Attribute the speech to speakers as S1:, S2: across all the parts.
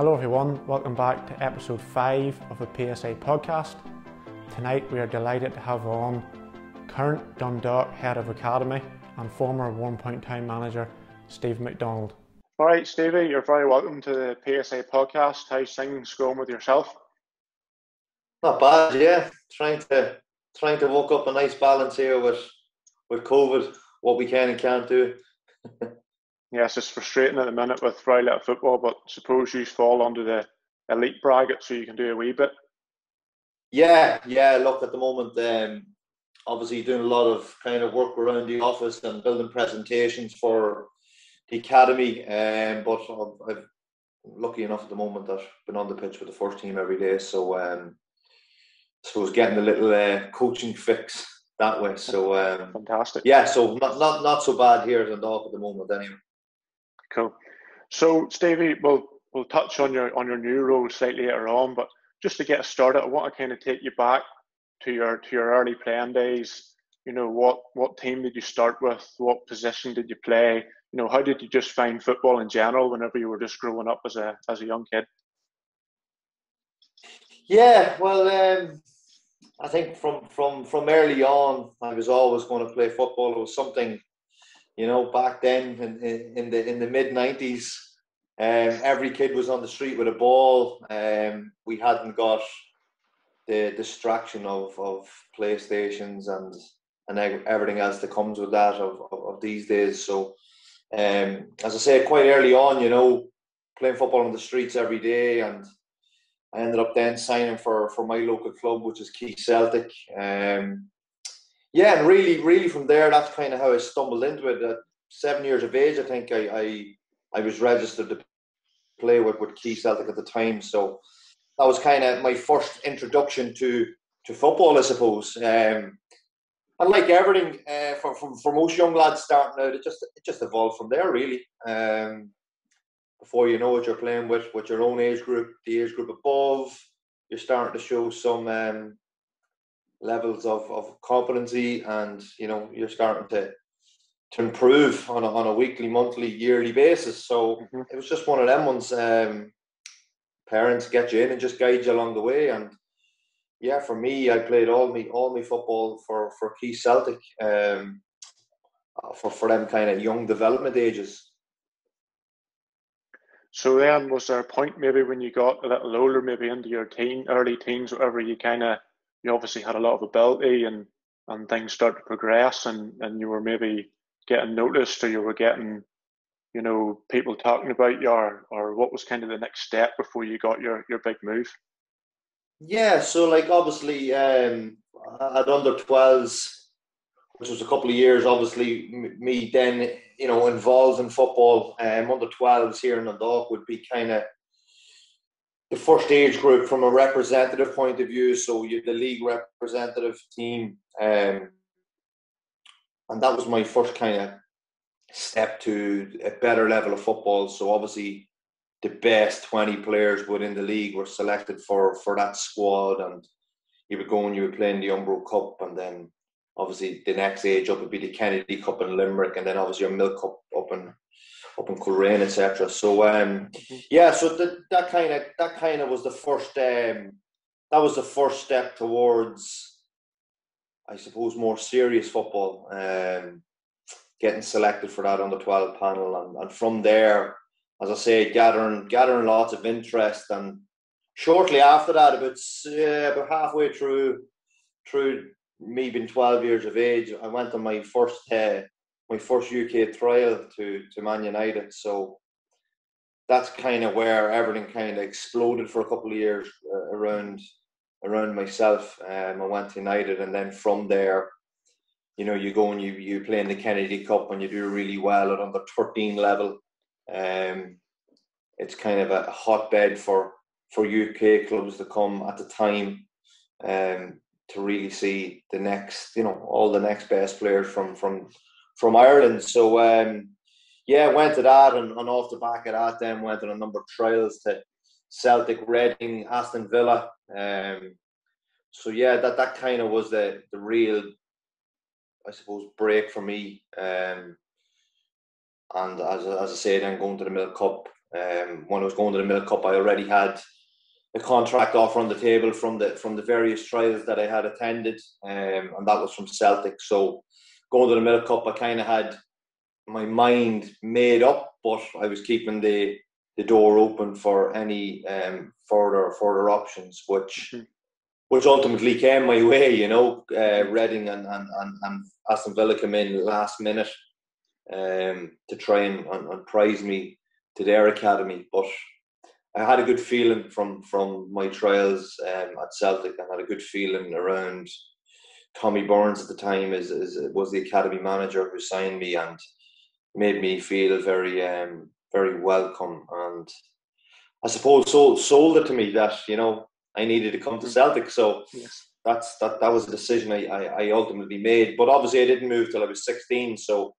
S1: Hello everyone, welcome back to episode 5 of the PSA podcast. Tonight we are delighted to have on current Dundalk Head of Academy and former Warrenpoint Town Manager Stephen McDonnell. Alright Stevie, you're very welcome to the PSA podcast. How's things going with yourself?
S2: Not bad, yeah. Trying to work up a nice balance here with COVID, what we can and can't do.
S1: Yes, it's frustrating at the minute with very little football, but suppose you fall under the elite bracket so you can do a wee bit.
S2: Yeah. Look, at the moment, obviously doing a lot of kind of work around the office and building presentations for the academy. But I'm lucky enough at the moment that I've been on the pitch with the first team every day. So I suppose getting a little coaching fix that way. So
S1: fantastic.
S2: Yeah, so not so bad here at Dundalk at the moment anyway.
S1: Cool. So Stevie, we'll touch on your new role slightly later on, but just to get us started, I want to kind of take you back to your early playing days. You know, what team did you start with? What position did you play? You know, how did you just find football in general whenever you were just growing up as a young kid?
S2: Yeah, well, I think from early on, I was always going to play football. It was something, you know, back then in the mid-90s, every kid was on the street with a ball. We hadn't got the distraction of PlayStations and everything else that comes with that of these days. So, as I said, quite early on, you know, playing football on the streets every day, and I ended up then signing for my local club, which is Celtic. Yeah, and really from there, that's kind of how I stumbled into it. At 7 years of age, I think I was registered to play with Celtic at the time. So that was kind of my first introduction to football, I suppose. And like everything, for most young lads starting out, it just evolved from there, really. Before you know it, you're playing with your own age group, the age group above. You're starting to show some levels of competency, and you know you're starting to improve on a weekly, monthly, yearly basis. So It was just one of them ones. Parents get you in and just guide you along the way. And yeah, for me, I played all my football for Celtic, for them kind of young development ages.
S1: So then, was there a point maybe when you got a little older, maybe into your early teens, whatever, you obviously had a lot of ability and things started to progress, and you were maybe getting noticed, or you were getting, you know, people talking about you, or what was kind of the next step before you got your big move?
S2: Yeah, so like obviously at under 12s, which was a couple of years, obviously me then, you know, involved in football. Under 12s here in Dundalk would be kind of the first age group from a representative point of view. So you're the league representative team, and that was my first kind of step to a better level of football. So obviously the best 20 players within the league were selected for that squad, and you would play in the Umbro Cup, and then obviously the next age up would be the Kennedy Cup in Limerick, and then obviously your Milk Cup up in Coleraine, etc. So yeah, so that kind of was the first step towards, I suppose, more serious football, getting selected for that under 12 panel, and from there, as I say, gathering lots of interest. And shortly after that, about halfway through me being 12 years of age, I went on my first UK trial to Man United. So that's kind of where everything kind of exploded for a couple of years around myself. I went to United, and then from there, you know, you go and you play in the Kennedy Cup, and you do really well at under 13 level. It's kind of a hotbed for UK clubs to come at the time, to really see the next, you know, all the next best players from Ireland. So yeah, went to that, and off the back of that, then went on a number of trials to Celtic, Reading, Aston Villa. So yeah, that kind of was the real, I suppose, break for me. And as I say, then going to the Milk Cup, When I was going to the Milk Cup, I already had a contract offer on the table from the various trials that I had attended, and that was from Celtic. So going to the Milk Cup, I kind of had my mind made up, but I was keeping the door open for any further options, which ultimately came my way. Reading and Aston Villa came in last minute to try and prize me to their academy, but I had a good feeling from my trials at Celtic. I had a good feeling around Tommy Burns at the time was the academy manager who signed me and made me feel very very welcome, and I suppose sold it to me that I needed to come to Celtic. So that was a decision I ultimately made. But obviously I didn't move till I was 16, so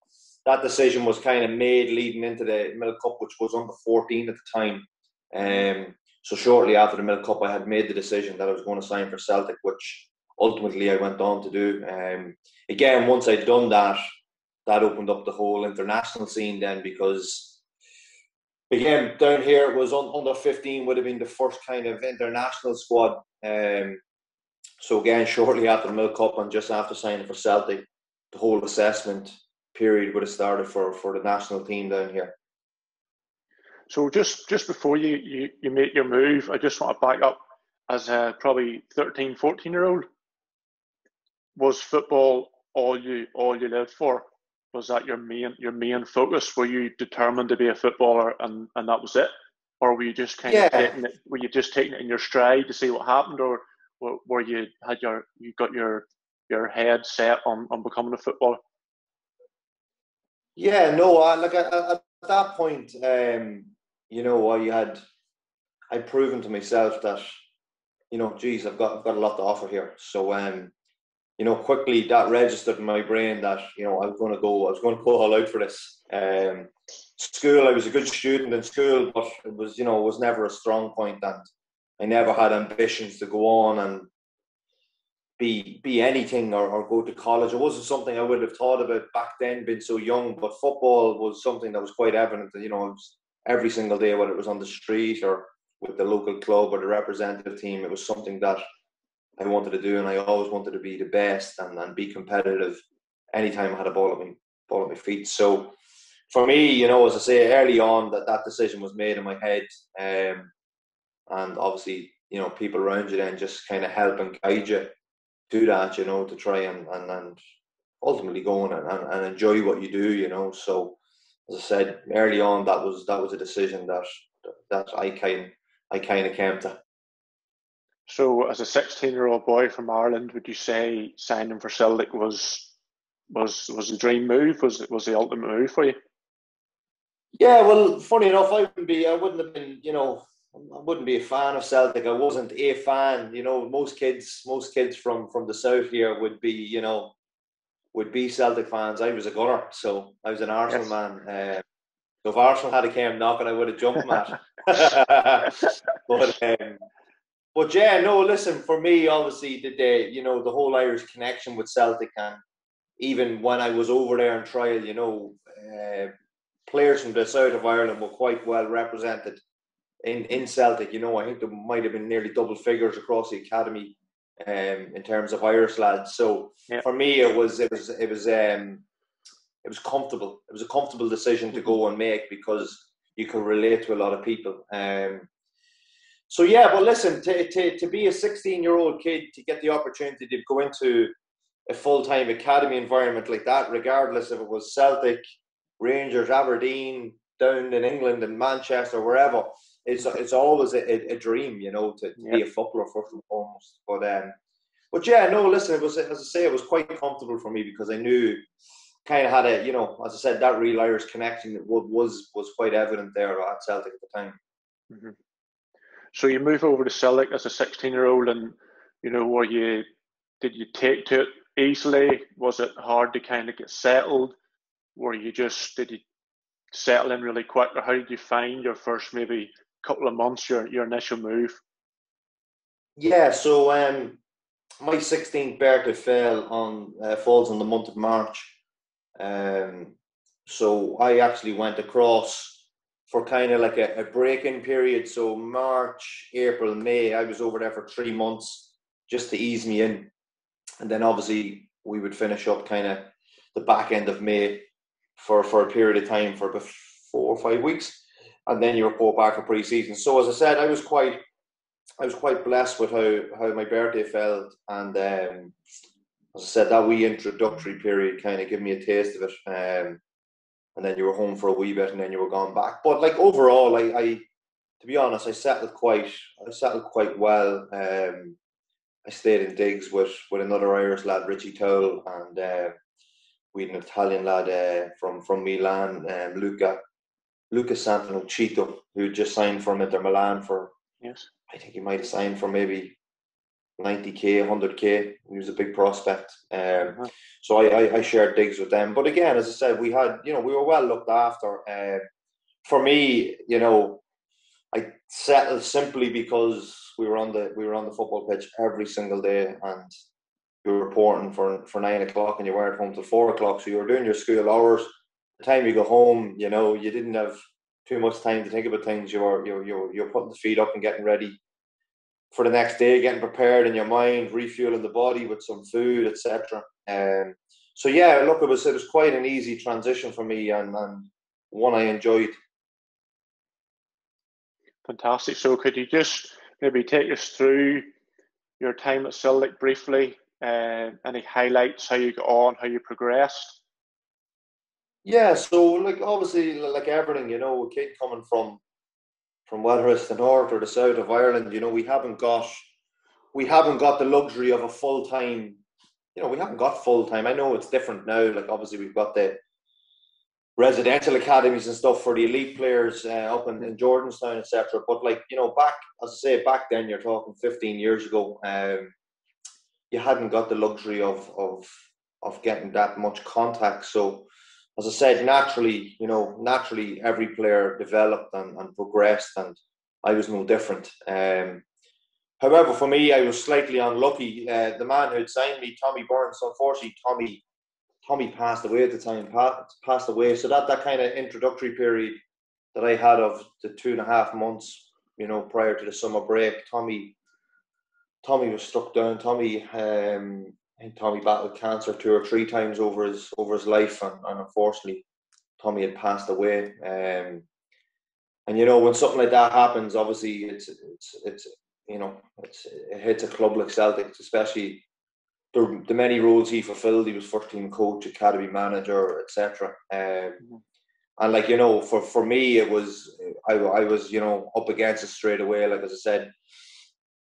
S2: that decision was kind of made leading into the Milk Cup, which was under 14 at the time. So shortly after the Milk Cup, I had made the decision that I was going to sign for Celtic, which ultimately I went on to do. Again, once I'd done that opened up the whole international scene then, because again, down here it was under 15 would have been the first kind of international squad. So again, shortly after the Milk Cup and just after signing for Celtic, the whole assessment period would have started for the national team down here.
S1: So just before you make your move, I just want to back up. As a probably 13, 14-year-old, was football all you lived for? Was that your main focus? Were you determined to be a footballer and that was it? Or were you just kind of taking it in your stride to see what happened, or were you got your head set on becoming a footballer?
S2: Yeah, no, at that point, I'd proven to myself that, geez, I've got a lot to offer here. So, quickly that registered in my brain that, I was going to go all out for this. School, I was a good student in school, but it was never a strong point, and I never had ambitions to go on and be anything or go to college. It wasn't something I would have thought about back then, being so young, but football was something that was quite evident. It was every single day, whether it was on the street or with the local club or the representative team, it was something that I wanted to do, and I always wanted to be the best and be competitive anytime I had a ball at my feet. So for me, as I say, early on that decision was made in my head, and obviously, people around you then just kind of help and guide you do that, to try and ultimately go on and enjoy what you do, So as I said early on, that was a decision that I kind of came to.
S1: So as a 16-year-old boy from Ireland, would you say signing for Celtic was the dream move? Was the ultimate move for you?
S2: Yeah, well, funny enough, I wouldn't have been, I wouldn't be a fan of Celtic. I wasn't a fan. Most kids from the south here would be Celtic fans. I was a gunner, so I was an Arsenal man. So if Arsenal had came knocking, I would have jumped, Matt. But yeah, no. Listen, for me, obviously, the whole Irish connection with Celtic, and even when I was over there on trial, players from the south of Ireland were quite well represented in Celtic. I think there might have been nearly double figures across the academy in terms of Irish lads. So for me, it was comfortable. It was a comfortable decision to go and make because you could relate to a lot of people. So yeah, but listen, to be a 16-year-old kid, to get the opportunity to go into a full-time academy environment like that, regardless if it was Celtic, Rangers, Aberdeen, down in England and Manchester, wherever, it's always a dream, to be a footballer first and foremost. But yeah, no, listen, it was, as I say, it was quite comfortable for me because I knew kind of had as I said, that real Irish connection was quite evident there at Celtic at the time.
S1: Mm-hmm. So you move over to Celtic as a 16-year-old, and did you take to it easily? Was it hard to kind of get settled? Did you settle in really quick, or how did you find your first maybe couple of months, your initial move?
S2: Yeah, so my 16th birthday falls on the month of March. So I actually went across for kind of like a break-in period. So March, April, May, I was over there for 3 months just to ease me in. And then obviously we would finish up kind of the back end of May for a period of time for about 4 or 5 weeks. And then you report back for pre-season. So as I said, I was quite blessed with how my birthday felt. And as I said, that wee introductory period kind of gave me a taste of it. And then you were home for a wee bit, and then you were gone back. But like overall, I to be honest, I settled quite well. I stayed in digs with another Irish lad, Richie Towell, and we had an Italian lad from Milan, Luca Santonocito, who just signed from Inter Milan for.
S1: Yes.
S2: I think he might have signed for maybe 90k, 100k. He was a big prospect. So I shared digs with them. But again, as I said, we were well looked after. For me, I settled simply because we were on the football pitch every single day, and you were reporting for 9 o'clock and you weren't home till 4 o'clock. So you were doing your school hours. The time you go home, you didn't have too much time to think about things. You're putting the feet up and getting ready for the next day, getting prepared in your mind, refueling the body with some food, etc. So yeah, look, it was quite an easy transition for me, and one I enjoyed.
S1: Fantastic. So could you just maybe take us through your time at Celtic briefly? Any highlights, how you got on, how you progressed?
S2: Yeah, so like obviously like everything, a kid coming from whether it's the north or the south of Ireland, we haven't got the luxury of a full-time, we haven't got full-time. I know it's different now. Like obviously we've got the residential academies and stuff for the elite players up in Jordanstown, etc. But like, back, as I say, back then, you're talking 15 years ago, you hadn't got the luxury of getting that much contact. So as I said, naturally every player developed and progressed, and I was no different. However, for me, I was slightly unlucky. The man who'd signed me, Tommy Burns, unfortunately, Tommy passed away at the time. Passed away. So that kind of introductory period that I had of the 2.5 months, prior to the summer break, Tommy was struck down. I think Tommy battled cancer 2 or 3 times over his life, and unfortunately, Tommy had passed away. And when something like that happens, obviously it hits a club like Celtic, especially the many roles he fulfilled. He was first team coach, academy manager, etc. And like for me, it was I was up against it straight away. Like as I said,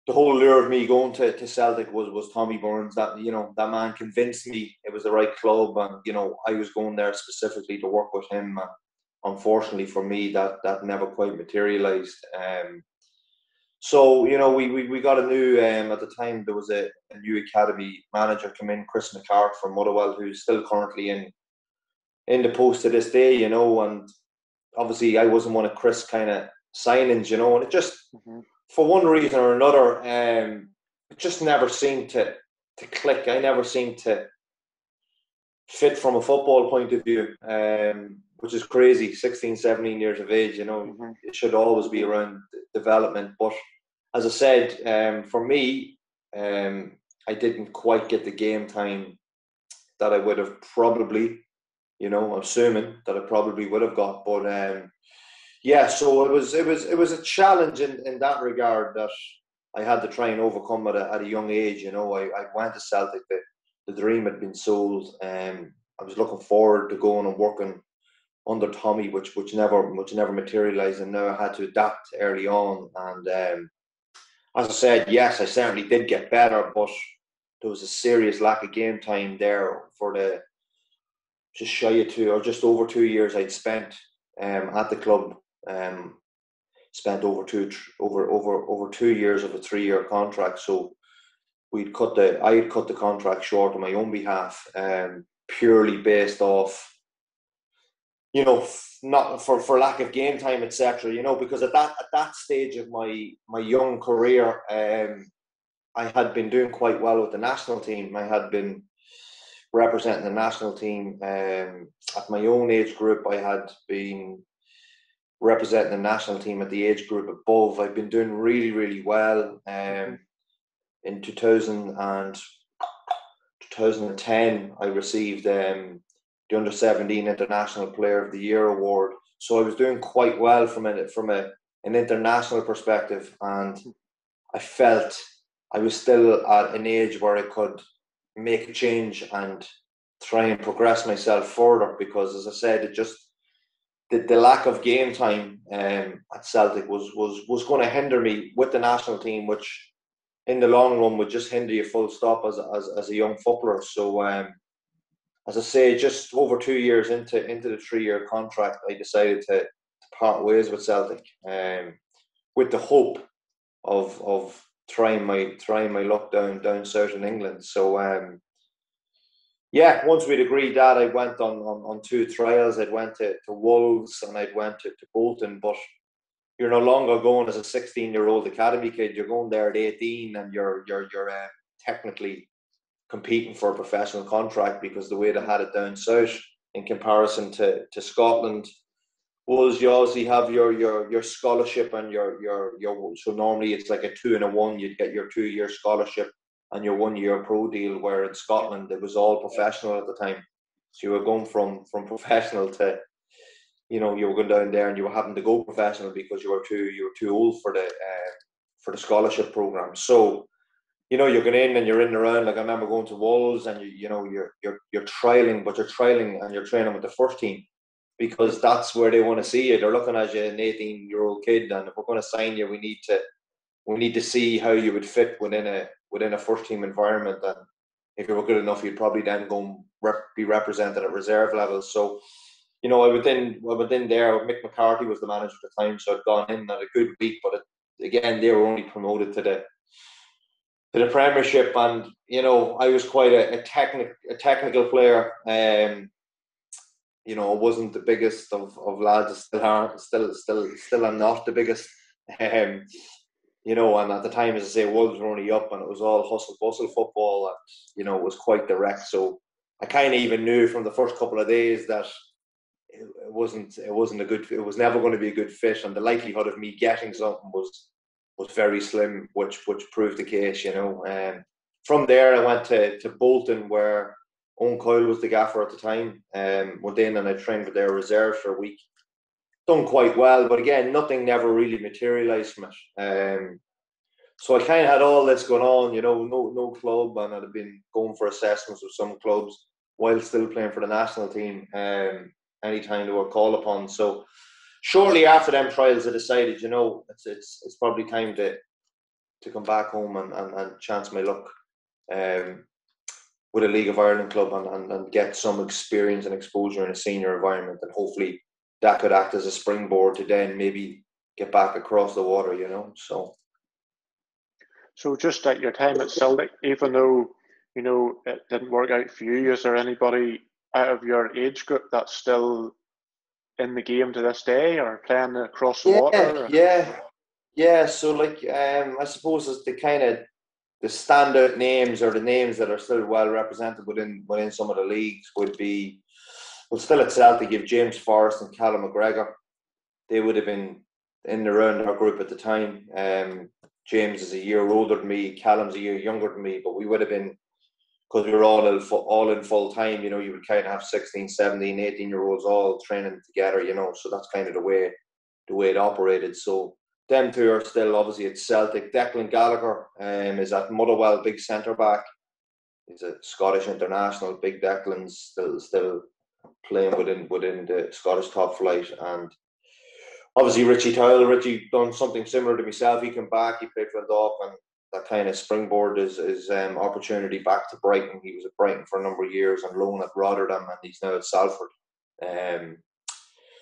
S2: the whole lure of me going to Celtic was Tommy Burns. That that man convinced me it was the right club, and I was going there specifically to work with him. And unfortunately for me, that never quite materialised. So we got a new at the time there was a new academy manager come in, Chris McCart from Motherwell, who's still currently in the post to this day. And obviously I wasn't one of Chris kind of signings, and it just. For one reason or another, it just never seemed to click. I never seemed to fit from a football point of view, which is crazy. 16, 17 years of age, it should always be around development. But as I said, for me, I didn't quite get the game time that I would have probably, I'm assuming that I probably would have got. But yeah, so it was a challenge in that regard that I had to try and overcome at a young age. I went to Celtic. The dream had been sold. I was looking forward to going and working under Tommy, which never materialised, and now I had to adapt early on. And as I said, yes, I certainly did get better, but there was a serious lack of game time there for the just shy of 2 or just over 2 years I'd spent at the club. Spent over 2 years of a 3-year contract, so I had cut the contract short on my own behalf, purely based off, not for lack of game time, etc. Because at that stage of my young career, I had been doing quite well with the national team. I had been representing the national team at my own age group. I had been representing the national team at the age group above. I've been doing really, really well. In 2010, I received the Under-17 International Player of the Year award. So I was doing quite well from an international perspective, and I felt I was still at an age where I could make a change and try and progress myself further, because, as I said, it just the lack of game time at Celtic was going to hinder me with the national team, which in the long run would just hinder you full stop as a young footballer. So as I say, just over 2 years into the 3-year contract, I decided to part ways with Celtic, with the hope of trying my luck down south in England. So once we'd agreed that, I went on 2 trials. I went to Wolves and I went to Bolton, but you're no longer going as a 16-year-old academy kid. You're going there at 18, and you're technically competing for a professional contract, because the way they had it down south in comparison to Scotland was you obviously have your scholarship and your so normally it's like a 2 and a 1. You'd get your 2-year scholarship and your 1-year pro deal, where in Scotland it was all professional at the time. So you were going from professional to, you were going down there and you were having to go professional because you were too old for the scholarship program. So you're going in and you're in and around. Like, I remember going to Wolves and you're trialing, but you're trialing and you're training with the first team, because that's where they want to see you. They're looking at you, an 18-year-old kid, and if we're going to sign you, we need to see how you would fit within a first team environment. And if you were good enough, you'd probably then go and be represented at reserve level. So, I went in there. Mick McCarthy was the manager at the time, so I'd gone in at a good week. But again, they were only promoted to the Premiership, and I was quite a technical player. I wasn't the biggest of lads. Still I'm not the biggest. And at the time, as I say, Wolves were only up, and it was all hustle bustle football, and it was quite direct. So I kind of even knew from the first couple of days that it wasn't a good. It was never going to be a good fit, and the likelihood of me getting something was very slim, which proved the case. From there, I went to Bolton, where Owen Coyle was the gaffer at the time. Went in and I trained with their reserves for a week. Done quite well, but again, nothing never really materialised from it. So I kind of had all this going on, no club, and I'd been going for assessments with some clubs while still playing for the national team. Anytime they were called upon. So shortly after them trials, I decided, it's probably time to come back home and chance my luck with a League of Ireland club and get some experience and exposure in a senior environment, and hopefully that could act as a springboard to then maybe get back across the water,
S1: So just at your time at Celtic, even though, it didn't work out for you, is there anybody out of your age group that's still in the game to this day or playing across the water?
S2: Yeah. So I suppose it's the standout names, or the names that are still well represented within some of the leagues, would be, still at Celtic, you have James Forrest and Callum McGregor. They would have been in and around our group at the time. James is a year older than me, Callum's a year younger than me, but we would have been, because we were all in full time, you would kind of have 16, 17, 18-year-olds all training together, so that's kind of the way it operated. So them two are still obviously at Celtic. Declan Gallagher is at Motherwell, big centre-back. He's a Scottish international. Big Declan's still playing within the Scottish top flight. And obviously Richie Towell. Richie done something similar to myself. He came back, he played for Dundalk, and that kind of springboard his opportunity back to Brighton. He was at Brighton for a number of years on loan at Rotterdam, and he's now at Salford.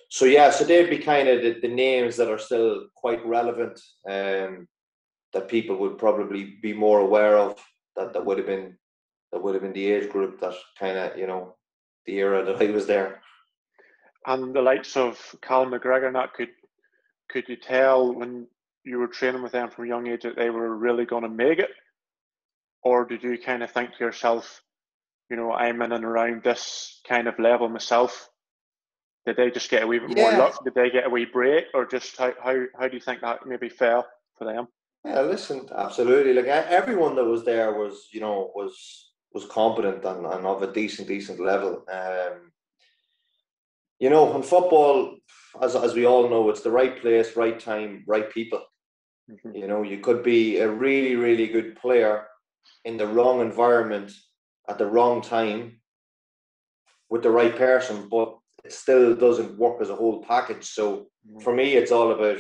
S2: So they'd be kind of the names that are still quite relevant, that people would probably be more aware of, that would have been the age group that kind of, the era that I was there.
S1: And the likes of Callum McGregor, and that could you tell when you were training with them from a young age that they were really going to make it? Or did you kind of think to yourself, I'm in and around this kind of level myself? Did they just get a wee bit more
S2: Yeah,
S1: luck? Did they get a wee break, or just how do you think that maybe fell for them?
S2: yeah. Listen, absolutely. Like everyone that was there was, was competent and of a decent level. In football, as we all know, it's the right place, right time, right people.
S1: Mm-hmm.
S2: You could be a really, really good player in the wrong environment at the wrong time with the right person, but it still doesn't work as a whole package. So for me, it's all about,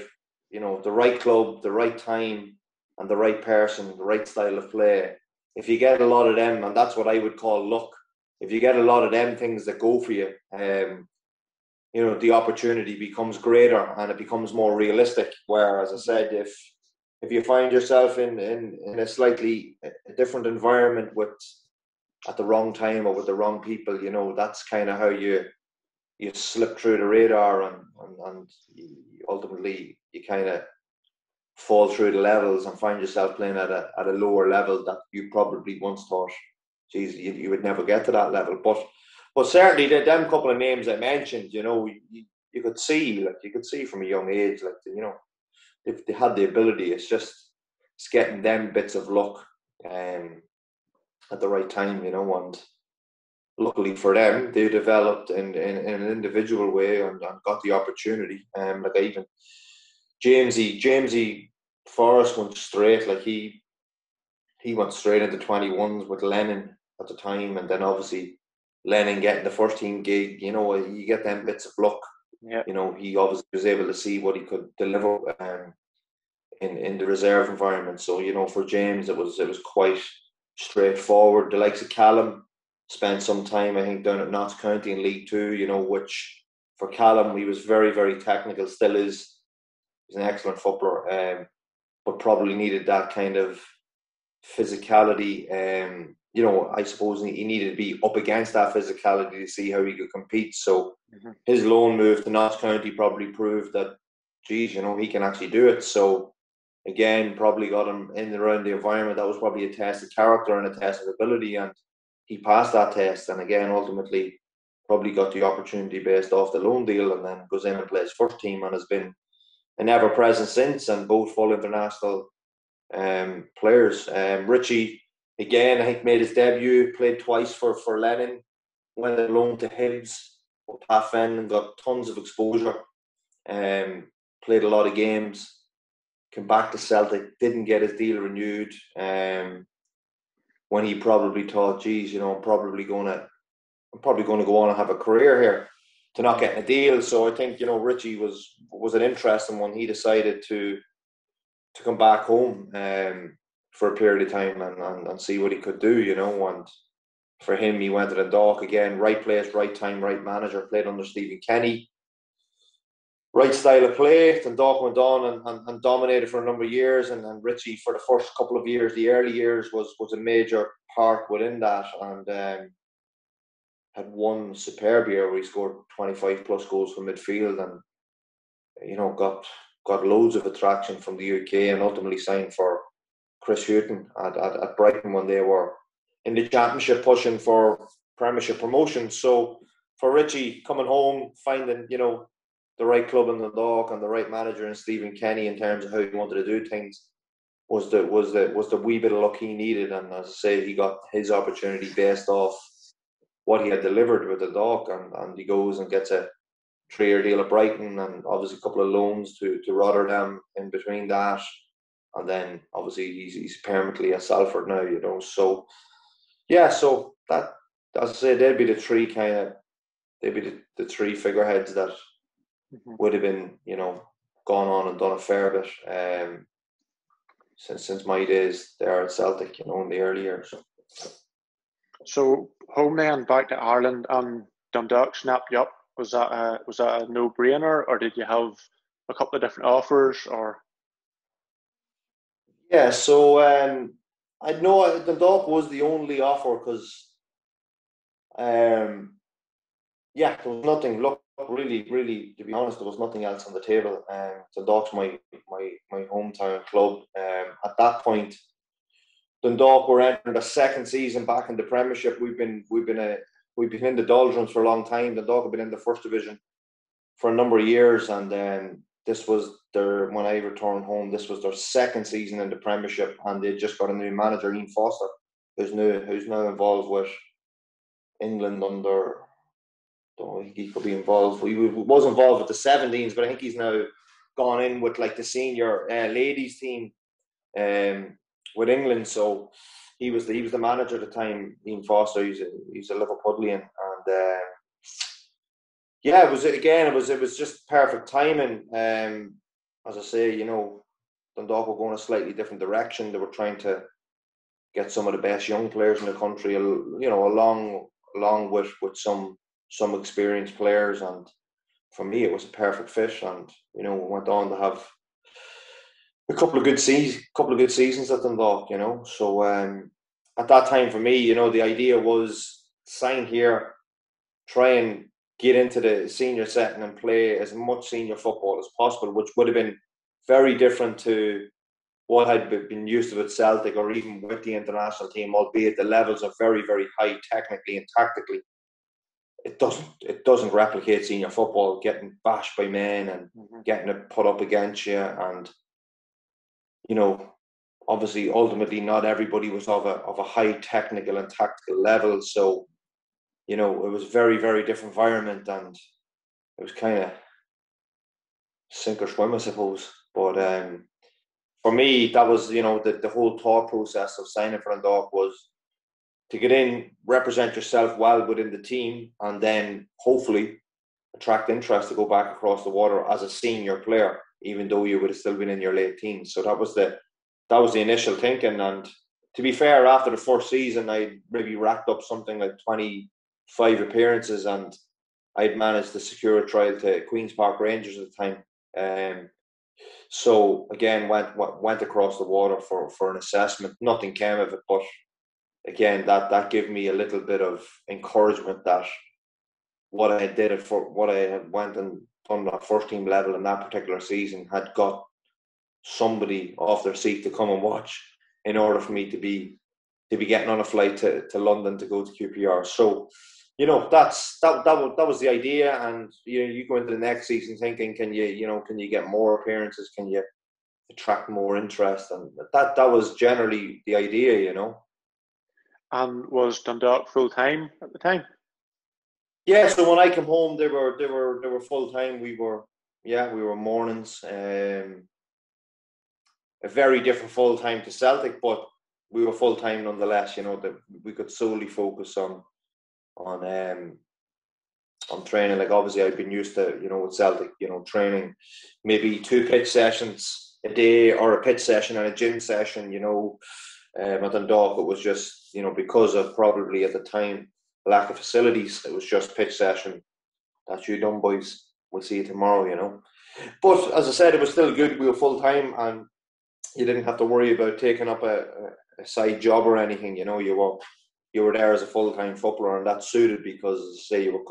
S2: the right club, the right time, and the right person, the right style of play. If you get a lot of them, and that's what I would call luck, if you get a lot of them things that go for you, the opportunity becomes greater and it becomes more realistic. Where, as I said, if you find yourself in a slightly different environment with at the wrong time or with the wrong people, that's kind of how you slip through the radar and ultimately you kind of fall through the levels and find yourself playing at a lower level that you probably once thought, geez, you would never get to that level. But certainly them couple of names I mentioned, you could see from a young age, if they had the ability, it's getting them bits of luck at the right time, and luckily for them, they developed in an individual way and got the opportunity. Like even Jamesy Forrest went straight, like he went straight into 21s with Lennon at the time, and then obviously Lennon getting the first team gig. You get them bits of luck.
S1: Yeah.
S2: He obviously was able to see what he could deliver in the reserve environment. So for James, it was quite straightforward. The likes of Callum spent some time, I think, down at Notts County in League Two. Which for Callum, he was very, very technical. Still is. He's an excellent footballer, but probably needed that kind of physicality. I suppose he needed to be up against that physicality to see how he could compete. So his loan move to Notts County probably proved that, geez, he can actually do it. So again, probably got him in and around the environment. That was probably a test of character and a test of ability, and he passed that test. And again, ultimately, probably got the opportunity based off the loan deal, and then goes in and plays first team and has been an ever present since, and both full international players. Richie, again, I think made his debut, played twice for Lennon, went on loan to Hibs with Pat Fenn and got tons of exposure. Played a lot of games. Came back to Celtic, didn't get his deal renewed. When he probably thought, geez, I'm probably going to go on and have a career here, to not getting a deal. So I think Richie was an interesting one. He decided to come back home for a period of time and see what he could do. And for him, he went to Dundalk again, right place, right time, right manager. Played under Stephen Kenny. Right style of play. Dundalk went on and dominated for a number of years, and Richie, for the first couple of years, the early years, was a major part within that, and had one superb year where he scored 25 plus goals from midfield, and got loads of attraction from the UK, and ultimately signed for Chris Hughton at Brighton when they were in the Championship pushing for Premiership promotion. So for Richie, coming home, finding the right club in the Dundalk and the right manager in Stephen Kenny in terms of how he wanted to do things was the wee bit of luck he needed. And as I say, he got his opportunity based off what he had delivered with the Dundalk, and he goes and gets a 3-year deal at Brighton, and obviously a couple of loans to Rotterdam in between that, and then obviously he's permanently at Salford now. So yeah, so that, as I say, they'd be the three the three figureheads that would have been, gone on and done a fair bit since my days there at Celtic, in the early years.
S1: So home then, back to Ireland, and Dundalk snapped you up. Was that a no-brainer, or did you have a couple of different offers? Or
S2: yeah, so I know Dundalk was the only offer because there was nothing. Look, really, to be honest, there was nothing else on the table. Dundalk's my hometown club. At that point, Dundalk were entering the second season back in the Premiership. We've been in the doldrums for a long time. Dundalk have been in the first division for a number of years, and this was when I returned home, this was their second season in the Premiership, and they just got a new manager, Ian Foster, who's now involved with England under. Don't know, he could be involved. He was involved with the 17s, but I think he's now gone in with like the senior ladies team with England. So he was the manager at the time. Ian Foster. He's a Liverpudlian, and yeah, it was just perfect timing. As I say, Dundalk were going a slightly different direction. They were trying to get some of the best young players in the country, along with some experienced players, and for me it was a perfect fit. And we went on to have a couple of good seasons at Dundalk. So at that time for me, the idea was sign here, try and get into the senior setting and play as much senior football as possible, which would have been very different to what I'd been used to with Celtic or even with the international team, albeit the levels are very, very high technically and tactically. It doesn't replicate senior football, getting bashed by men and getting it put up against you. And obviously ultimately not everybody was of a high technical and tactical level. So it was a very, very different environment, and it was kind of sink or swim, I suppose. But for me, that was the whole thought process of signing for Dundalk was to get in, represent yourself well within the team, and then hopefully attract interest to go back across the water as a senior player, even though you would have still been in your late teens. So that was the initial thinking. And to be fair, after the first season, I maybe racked up something like 25 appearances, and I'd managed to secure a trial to Queen's Park Rangers at the time. So again, went across the water for an assessment. Nothing came of it, but again, that gave me a little bit of encouragement that what I had went and done at first team level in that particular season had got somebody off their seat to come and watch in order for me to be getting on a flight to London to go to QPR. So, that was the idea, and you go into the next season thinking, can you get more appearances? Can you attract more interest? And that was generally the idea,
S1: And was Dundalk full time at the time?
S2: Yeah, so when I came home, they were full time. We were mornings. A very different full time to Celtic, but we were full time nonetheless. That we could solely focus on training. Like obviously, I've been used to with Celtic, training maybe 2 pitch sessions a day or a pitch session and a gym session. At Dundalk, it was just because of probably at the time lack of facilities, it was just pitch session. That's you done, boys. We'll see you tomorrow. But as I said, it was still good. We were full time, and you didn't have to worry about taking up a side job or anything. You were there as a full time footballer, and that suited because, as I say, you were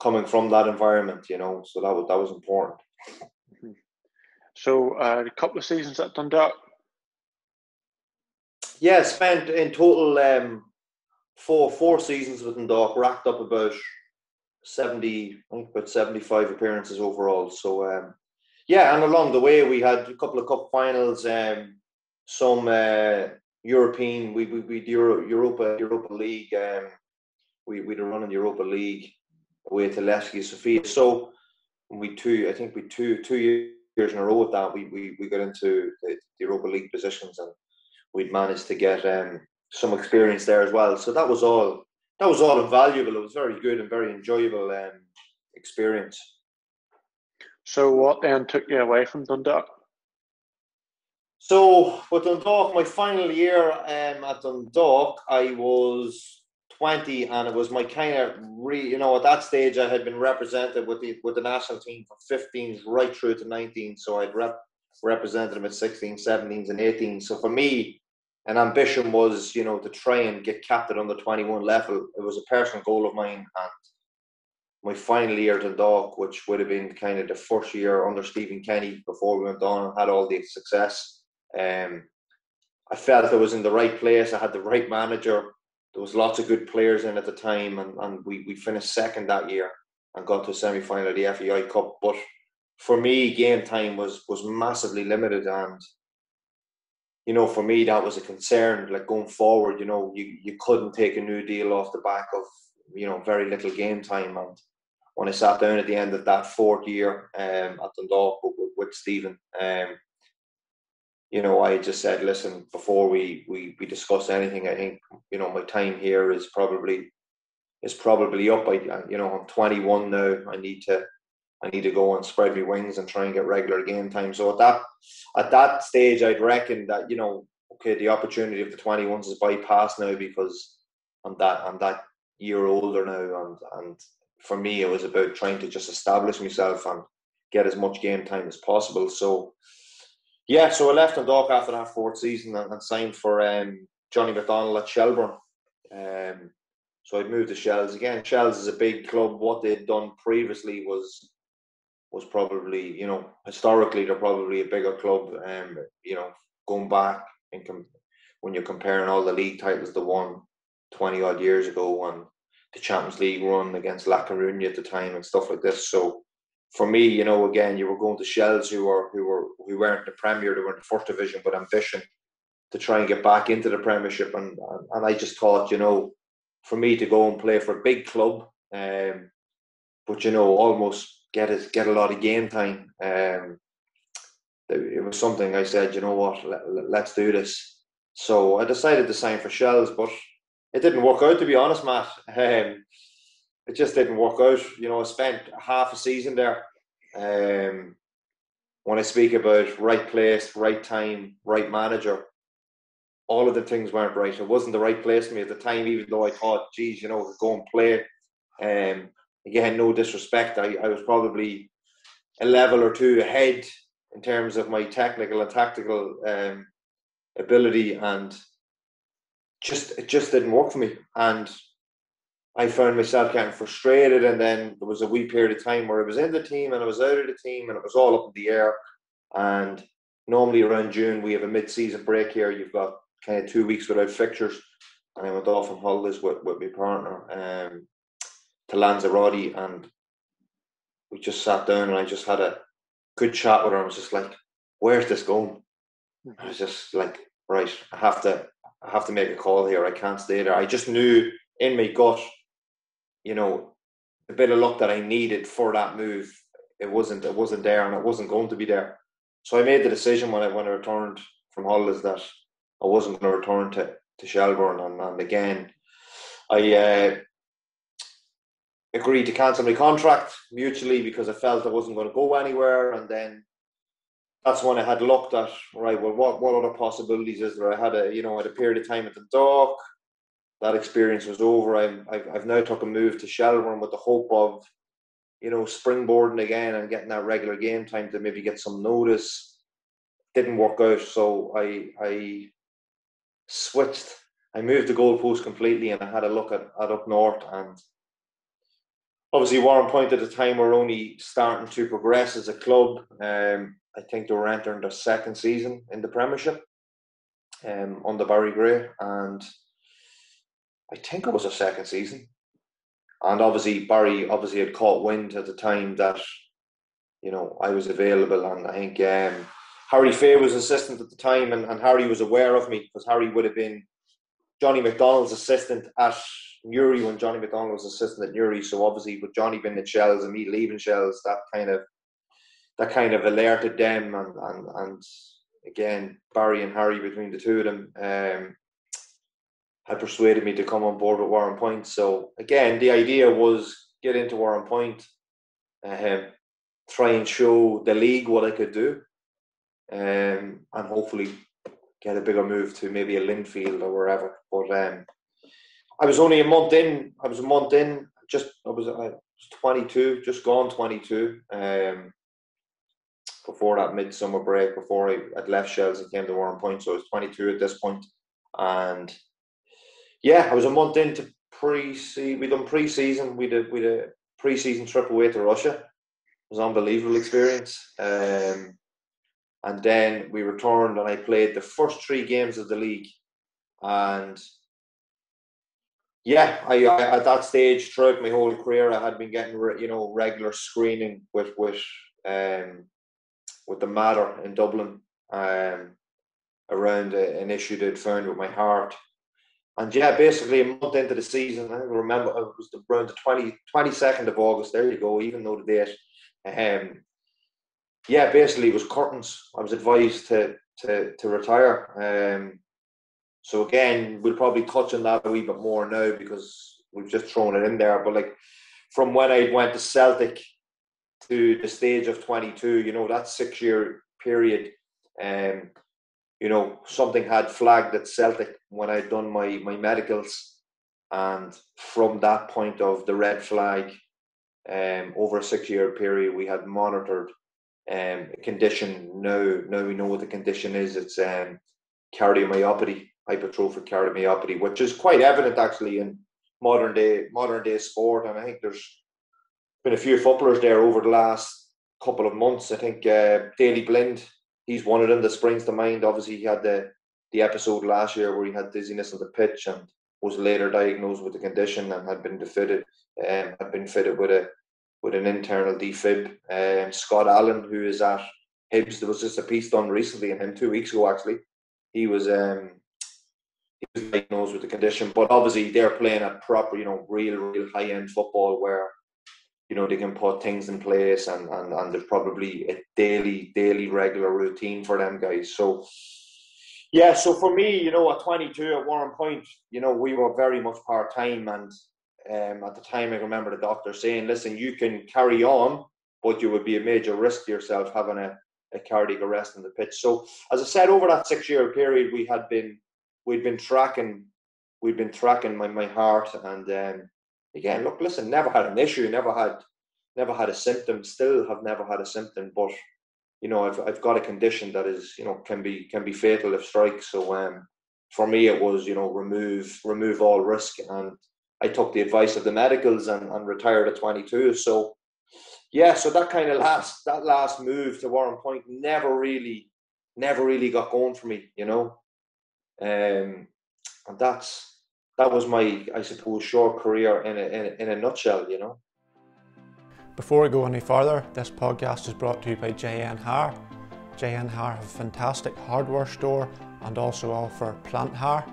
S2: coming from that environment. So that was important.
S1: So a couple of seasons at Dundalk.
S2: Yeah, spent in total four seasons with Dundalk, racked up about 75 appearances overall. So and along the way we had a couple of cup finals, some European. We Europa League. We'd a run in the Europa League away to Levski Sofia. So two years in a row with that, we got into the Europa League positions, and we'd managed to get some experience there as well. So that was all invaluable. It was very good and very enjoyable experience.
S1: So what then took you away from Dundalk?
S2: So with Dundalk, my final year at Dundalk, I was 20, and it was my kind of at that stage I had been represented with the national team for 15s right through to 19. So I'd represented them at 16s, 17s, and 18s. So for me, an ambition was, to try and get capped at under 21 level. It was a personal goal of mine, and my final year at Dundalk, which would have been kind of the first year under Stephen Kenny before we went on and had all the success. I felt I was in the right place. I had the right manager. There was lots of good players in at the time, and we finished second that year. and got to a semi-final of the FAI Cup. But for me, game time was massively limited, and for me that was a concern. Like going forward, you couldn't take a new deal off the back of very little game time. And when I sat down at the end of that fourth year at Dundalk with Stephen, I just said, listen, before we discuss anything, I think my time here is probably up. I'm 21 now. I need to go and spread my wings and try and get regular game time. So at that stage, I'd reckon that okay, the opportunity of the 21s is bypassed now, because I'm that year older now, and for me it was about trying to just establish myself and get as much game time as possible. So I left Dundalk after that fourth season and signed for Johnny McDonnell at Shelbourne. So I'd moved to Shells again. Shells is a big club. What they'd done previously was probably, historically they're probably a bigger club. Going back when you're comparing all the league titles they won 20 odd years ago, and the Champions League run against La Coruña at the time and stuff like this. So for me, again, you were going to Shells who weren't in the Premier, they were in the first division, but ambition to try and get back into the Premiership, and I just thought, for me to go and play for a big club, but almost get a lot of game time. It was something I said, let's do this. So I decided to sign for Shells, but it didn't work out, to be honest, Matt. It just didn't work out. I spent half a season there. When I speak about right place, right time, right manager, all of the things weren't right. It wasn't the right place for me at the time, even though I thought, geez, go and play. Again, no disrespect. I was probably a level or two ahead in terms of my technical and tactical ability, and it just didn't work for me. And I found myself getting frustrated, and then there was a wee period of time where I was in the team and I was out of the team, and it was all up in the air. And normally around June we have a mid-season break here. You've got kind of 2 weeks without fixtures, and I went off on holidays with my partner to Lanzarote, and we just sat down and I just had a good chat with her. I was just like, where's this going? I was just like, right, I have to make a call here. I can't stay there. I just knew in my gut, the bit of luck that I needed for that move, it wasn't there, and it wasn't going to be there. So I made the decision when I returned from holidays that I wasn't going to return to Shelbourne, and again, I agreed to cancel my contract mutually because I felt I wasn't going to go anywhere. And then that's when I had looked at, right, well, what other possibilities is there? I had a period of time at the Dock. That experience was over. I've now took a move to Shelbourne with the hope of, springboarding again and getting that regular game time to maybe get some notice. Didn't work out, so I switched. I moved the goalpost completely, and I had a look at up north, and obviously Warrenpoint at the time were only starting to progress as a club. I think they were entering their second season in the Premiership under Barry Gray, and I think it was a second season. And obviously Barry had caught wind at the time that I was available, and I think Harry Fay was assistant at the time, and Harry was aware of me because Harry would have been Johnny McDonnell's assistant at Newry when Johnny McDonnell was assistant at Newry. So obviously with Johnny being at Shells and me leaving Shells, that kind of alerted them, and again Barry and Harry, between the two of them, had persuaded me to come on board with Warrenpoint. So again, the idea was get into Warrenpoint, try and show the league what I could do, and hopefully get a bigger move to maybe a Linfield or wherever. But I was only a month in. I was 22, just gone 22. Before that midsummer break, before I'd left Shells and came to Warrenpoint, so I was 22 at this point. And yeah, I was a month into pre-season. We done pre-season. We did a pre-season trip away to Russia. It was an unbelievable experience. And then we returned, and I played the first 3 games of the league. And Yeah, I at that stage throughout my whole career, I had been getting regular screening um with the Mater in Dublin, around an issue they'd found with my heart. And yeah, basically a month into the season, I remember it was around the 22nd of August. There you go, even though the date. Yeah, basically it was curtains. I was advised to retire. So again, we'll probably touch on that a wee bit more now because we've just thrown it in there. But like from when I went to Celtic to the stage of 22, that 6 year period, something had flagged at Celtic when I'd done my medicals. And from that point of the red flag, over a 6 year period, we had monitored a condition. Now we know what the condition is. It's cardiomyopathy, hypertrophic cardiomyopathy, which is quite evident actually in modern day sport. And I think there's been a few footballers there over the last couple of months. I think Daley Blind, he's one of them that springs to mind. Obviously, he had the episode last year where he had dizziness on the pitch and was later diagnosed with the condition and had been fitted with an internal defib. Scott Allen, who is at Hibs, there was just a piece done recently on him 2 weeks ago. Actually, he was diagnosed with the condition, but obviously they're playing at proper, real high end football where they can put things in place and there's probably a daily regular routine for them guys. So yeah, so for me, at 22 at Warrenpoint, we were very much part-time, and at the time I remember the doctor saying, listen, you can carry on, but you would be a major risk to yourself having a cardiac arrest on the pitch. So as I said, over that 6 year period, we'd been tracking my heart, and again, look, listen, never had an issue, never had a symptom, still have never had a symptom, but I've got a condition that is, can be fatal if strikes. So for me, it was, remove all risk, and I took the advice of the medicals and retired at 22. So yeah, so that last move to Warrenpoint never really got going for me, and that was my, I suppose, short career in a nutshell,
S3: Before we go any further, this podcast is brought to you by JN Hair. JN Hair have a fantastic hardware store and also offer plant hair.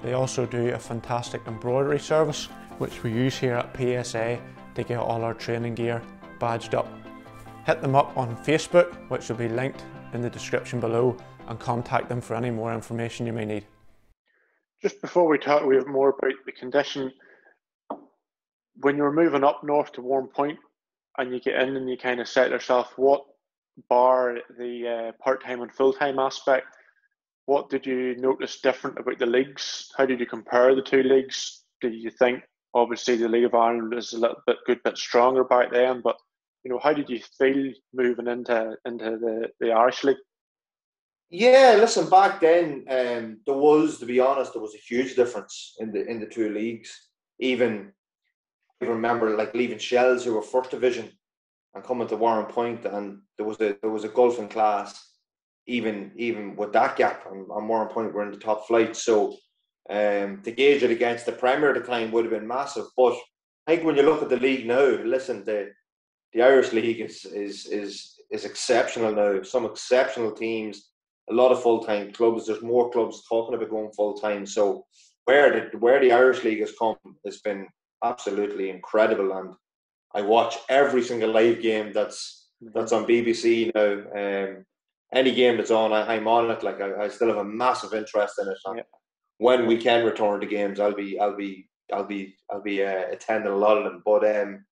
S3: They also do a fantastic embroidery service, which we use here at PSA to get all our training gear badged up. Hit them up on Facebook, which will be linked in the description below, and contact them for any more information you may need.
S1: Just before we have more about the condition, when you're moving up north to Warrenpoint and you get in and you kind of set yourself, what bar the part-time and full-time aspect, what did you notice different about the leagues? How did you compare the two leagues? Did you think, obviously, the League of Ireland was a good bit stronger back then, but how did you feel moving into the Irish League?
S2: Yeah, listen, back then, to be honest, there was a huge difference in the two leagues. Even I remember like leaving Shells, who were first division, and coming to Warrenpoint, and there was a gulf in class. Even with that gap, and Warrenpoint were in the top flight. So to gauge it against the Premier at the time would have been massive. But I think when you look at the league now, listen, the Irish League is exceptional now. Some exceptional teams, a lot of full-time clubs. There's more clubs talking about going full-time. So where the Irish League has come has been absolutely incredible. And I watch every single live game that's on BBC now. Any game that's on, I'm on it. Like I still have a massive interest in it. And when we can return to games, I'll be attending a lot of them.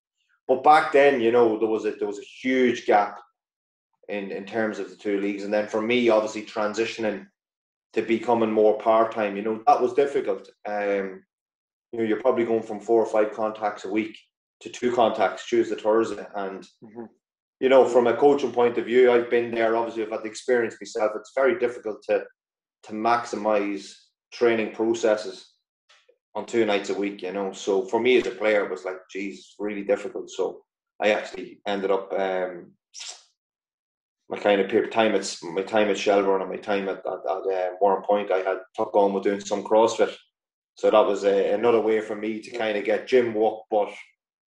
S2: But back then, there was a huge gap in terms of the two leagues. And then for me, obviously transitioning to becoming more part-time, that was difficult. You're probably going from 4 or 5 contacts a week to 2 contacts Tuesday, Thursday, and from a coaching point of view, I've been there. Obviously, I've had the experience myself. It's very difficult to maximize training processes on 2 nights a week. So for me as a player, it was like, geez, really difficult. So I actually ended up my time at Shelbourne and my time at Warrenpoint. I had took on with doing some CrossFit. So that was another way for me to kind of get gym work, but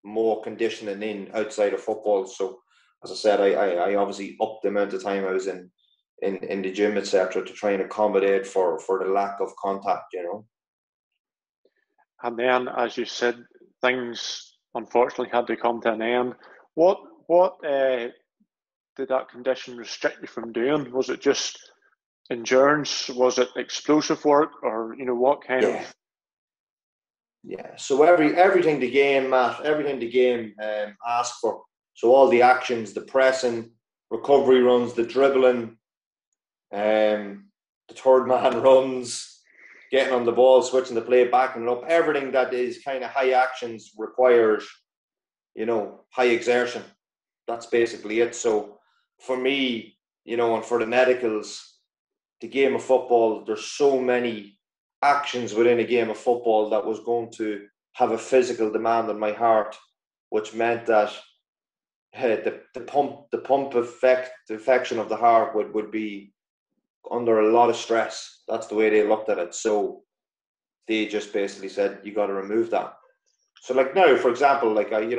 S2: more conditioning in outside of football. So as I said, I obviously upped the amount of time I was in the gym, etc., to try and accommodate for the lack of contact, you know.
S1: And then, as you said, things unfortunately had to come to an end. What did that condition restrict you from doing? Was it just endurance? Was it explosive work, or what kind of?
S2: Yeah. So everything the game, Matt, everything the game asked for. So all the actions, the pressing, recovery runs, the dribbling, the third man runs, getting on the ball, switching the play, backing it up, everything that is kind of high actions requires, high exertion. That's basically it. So for me, and for the medicals, the game of football, there's so many actions within a game of football that was going to have a physical demand on my heart, which meant that the pump effect, the affection of the heart would be under a lot of stress. That's the way they looked at it. So they just basically said, you got to remove that. So like now, for example, like I'd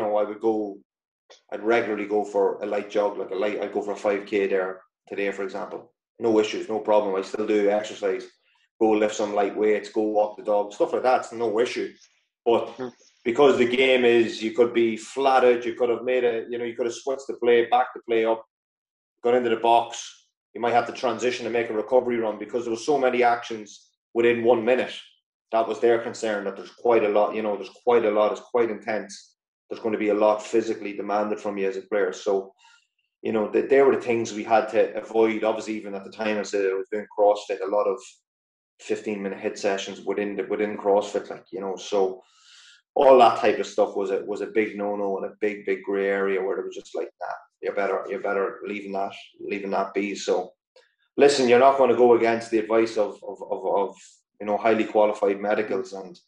S2: regularly go for a light jog, I'd go for a 5K there today, for example. No issues, no problem. I still do exercise, go lift some light weights, go walk the dog, stuff like that. It's no issue. But because the game is, you could be flattered, you could have you could have switched the play, backed the play up, got into the box. You might have to transition and make a recovery run because there were so many actions within 1 minute. That was their concern, that there's quite a lot, it's quite intense. There's going to be a lot physically demanded from you as a player. So, they were the things we had to avoid. Obviously, even at the time, I said I was doing CrossFit, a lot of 15-minute hit sessions within CrossFit, so all that type of stuff was a big no-no and a big grey area where it was just like, nah, you're better leaving that be. So listen, you're not going to go against the advice of highly qualified medicals, and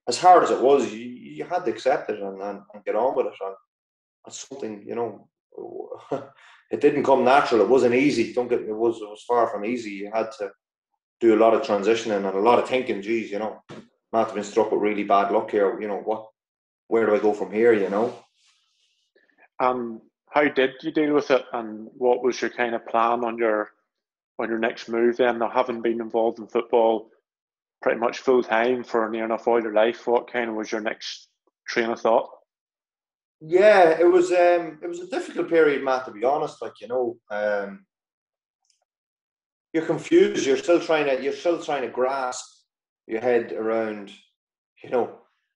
S2: as hard as it was, you had to accept it and get on with it. And that's something, it didn't come natural. It wasn't easy. It was far from easy. You had to do a lot of transitioning and a lot of thinking. Geez, Matt have been struck with really bad luck here. Where do I go from here?
S1: How did you deal with it, and what was your kind of plan on your next move then? Now, having been involved in football pretty much full time for near enough all your life, what kind of was your next train of thought?
S2: Yeah, it was a difficult period, Matt, to be honest. You're confused. You're still trying to grasp your head around,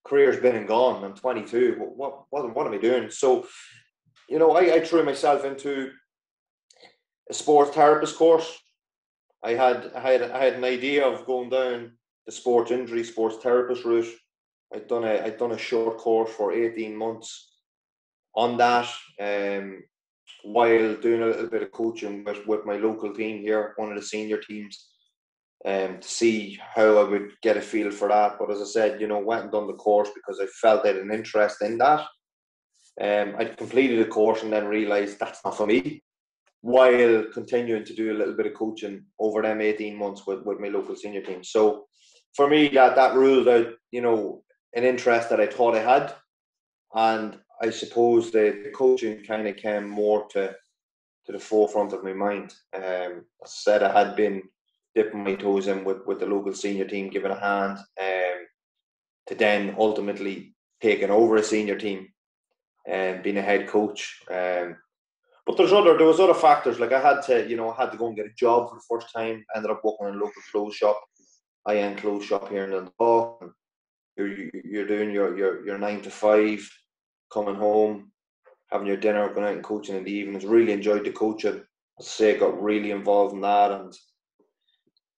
S2: career's been and gone. I'm 22. What am I doing? So, I threw myself into a sports therapist course. I had an idea of going down the sports therapist route. I'd done a short course for 18 months on that, while doing a little bit of coaching with my local team here, one of the senior teams, to see how I would get a feel for that. But as I said, went and done the course because I felt I had an interest in that. I'd completed the course and then realised that's not for me, while continuing to do a little bit of coaching over them 18 months with my local senior team. So for me, that ruled out, an interest that I thought I had. And I suppose the coaching kind of came more to the forefront of my mind. As I said, I had been dipping my toes in with the local senior team, giving a hand, to then ultimately taking over a senior team and being a head coach. But there was other factors. Like I had to go and get a job for the first time. Ended up working in a local clothes shop, high-end clothes shop here in Dundalk. You're doing your 9 to 5, coming home, having your dinner, going out and coaching in the evenings. Really enjoyed the coaching. As I say, got really involved in that and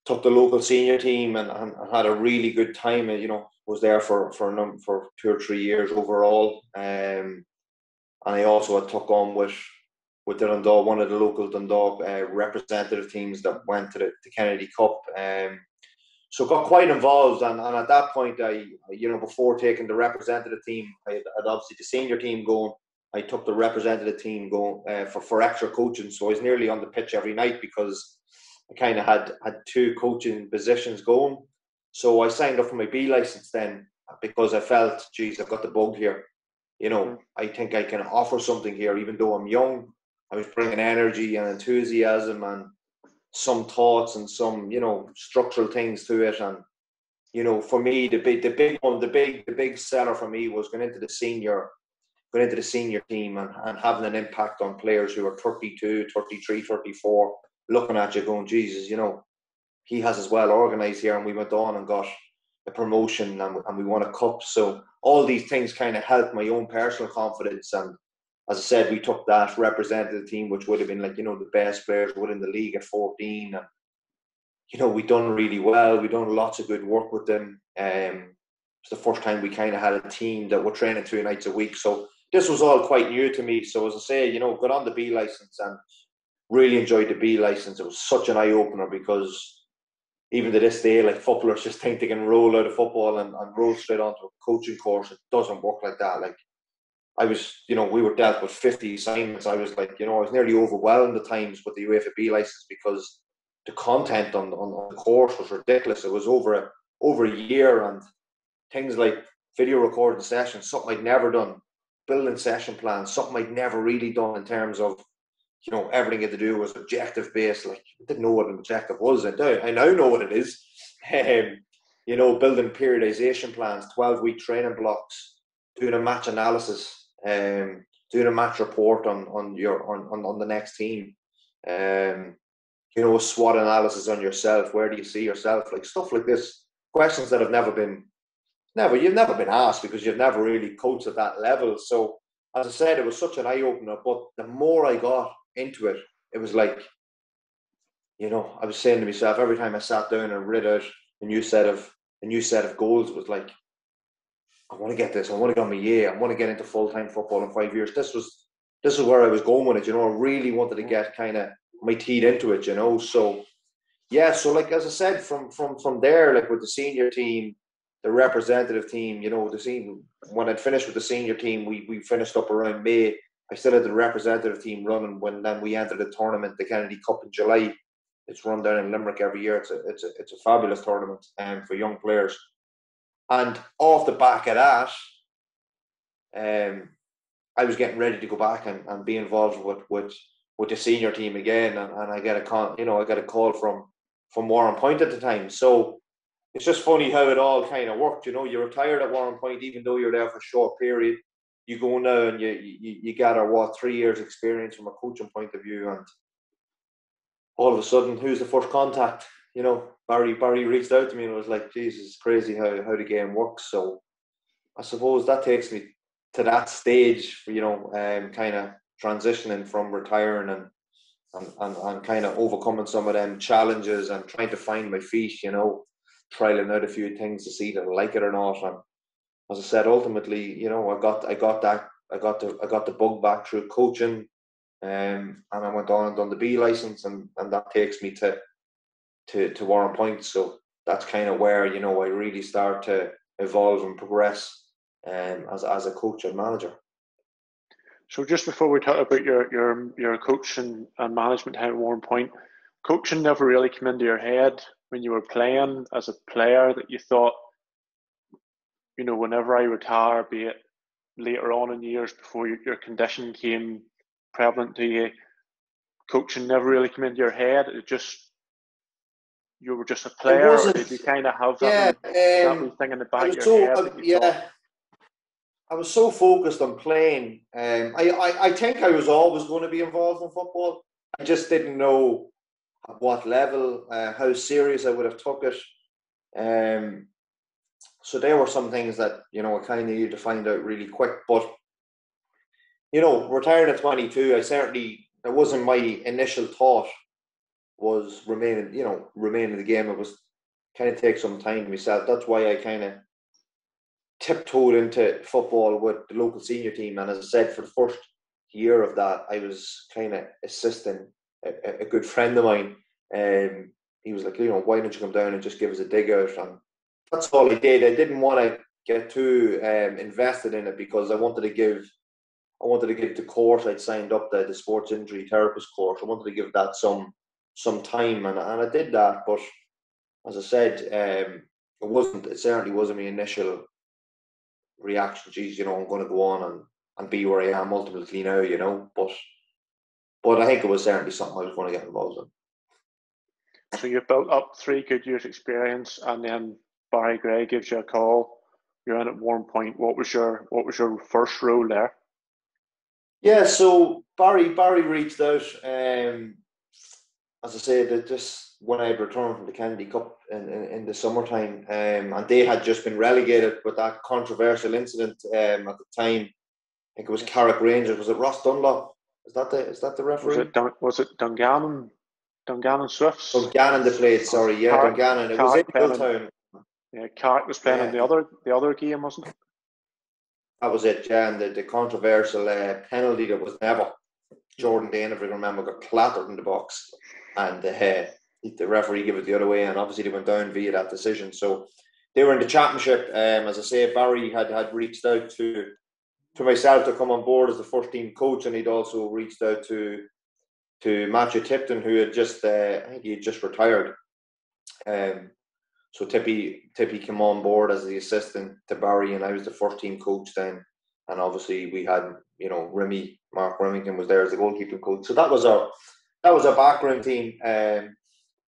S2: took the local senior team and had a really good time. Was there for 2 or 3 years overall. And I also had took on with the Dundalk, one of the local Dundalk representative teams that went to the Kennedy Cup. So got quite involved, and at that point, before taking the representative team, I had obviously the senior team going. I took the representative team going for extra coaching. So I was nearly on the pitch every night because I kind of had 2 coaching positions going. So I signed up for my B license then because I felt, geez, I've got the bug here. You know, I think I can offer something here, even though I'm young. I was bringing energy and enthusiasm and some thoughts and some, you know, structural things to it. And, you know, for me, the big seller for me was going into the senior team and having an impact on players who are 32, 33, 34, looking at you going, Jesus, you know, he has us well organised here. And we went on and got a promotion and we won a cup. So all these things kind of helped my own personal confidence. And as I said, we took that, represented the team, which would have been like, you know, the best players within the league at 14. And, you know, we done really well. We done lots of good work with them. It's the first time we kind of had a team that were training 2 nights a week. So this was all quite new to me. So as I say, you know, got on the B license and really enjoyed the B license. It was such an eye opener because even to this day, like, footballers just think they can roll out of football and roll straight onto a coaching course. It doesn't work like that. Like, I was, you know, we were dealt with 50 assignments. I was like, you know, I was nearly overwhelmed at times with the UEFA B license because the content on the course was ridiculous. It was over a year, and things like video recording sessions, something I'd never done, building session plans, something I'd never really done in terms of, you know, everything you had to do was objective based. Like, I didn't know what an objective was. I now know what it is. You know, building periodization plans, 12-week training blocks, doing a match analysis, doing a match report on the next team. You know, a SWOT analysis on yourself. Where do you see yourself? Like, stuff like this. Questions that have you've never been asked because you've never really coached at that level. So, as I said, it was such an eye opener. But the more I got into it, it was like, you know, I was saying to myself every time I sat down and read out a new set of goals, it was like, I want to get this. I want to get on my year. I want to get into full-time football in 5 years. This is where I was going with it. You know, I really wanted to get kind of my teeth into it. You know, so yeah. So, like, as I said, from there, like with the senior team, the representative team, you know, when I'd finished with the senior team, we finished up around May. I still had the representative team running when then we entered the tournament, the Kennedy Cup in July. It's run down in Limerick every year. It's a fabulous tournament for young players. And off the back of that, I was getting ready to go back and be involved with the senior team again. And I get a call from Warrenpoint at the time. So it's just funny how it all kind of worked. You know, you retired at Warrenpoint, even though you're there for a short period. You go now and you gather 3 years experience from a coaching point of view, and all of a sudden, who's the first contact? You know, Barry reached out to me and was like, Jesus, it's crazy how the game works. So I suppose that takes me to that stage, you know, kind of transitioning from retiring and kind of overcoming some of them challenges and trying to find my feet, you know, trialing out a few things to see that I like it or not. And as I said, ultimately, you know, I got the bug back through coaching, and I went on and done the B license, and that takes me to Warrenpoint. So that's kind of where, you know, I really start to evolve and progress as a coach and manager.
S1: So just before we talk about your coaching and management time at Warrenpoint, coaching never really came into your head when you were playing as a player that you thought, you know, whenever I retire, be it later on in years before your condition came prevalent to you, coaching never really came into your head? You were just a player, or did you kind of have that wee thing in the back of your head?
S2: I was so focused on playing. I think I was always going to be involved in football. I just didn't know at what level, how serious I would have took it. So there were some things that, you know, I kind of needed to find out really quick. But, you know, retiring at 22, it wasn't my initial thought was remaining in the game. It was kind of take some time myself. That's why I kind of tiptoed into football with the local senior team. And as I said, for the first year of that, I was kind of assisting a good friend of mine. He was like, you know, why don't you come down and just give us a dig out? And that's all I did. I didn't want to get too invested in it because I wanted to give the course I'd signed up, the sports injury therapist course. I wanted to give that some time, and I did that. But as I said, It certainly wasn't my initial reaction. Geez, I'm going to go on and be where I am ultimately now, but I think it was certainly something I was going to get involved in.
S1: So you've built up 3 good years' experience, and then Barry Gray gives you a call. You're in at Warrenpoint. What was your first role there?
S2: Yeah, so Barry reached out. As I said, that just when I had returned from the Kennedy Cup in the summertime, and they had just been relegated with that controversial incident at the time. I think it was Carrick Rangers. Was it Ross Dunlop? Is that the referee?
S1: Was it Dungannon Swifts?
S2: Dungannon they played. Sorry, yeah,
S1: Carrick,
S2: Dungannon. It was in Milltown.
S1: Yeah, Carrick was playing in the other game, wasn't it?
S2: That was it, yeah. And the controversial penalty that was never. Jordan Dane, if I remember, got clattered in the box, and the referee gave it the other way, and obviously they went down via that decision. So they were in the championship. As I say, Barry had reached out to myself to come on board as the first team coach, and he'd also reached out to Matthew Tipton, who had just I think he had just retired. So Tippy came on board as the assistant to Barry, and I was the first team coach then. And obviously we had, Mark Remington was there as the goalkeeping coach. So that was our background team. And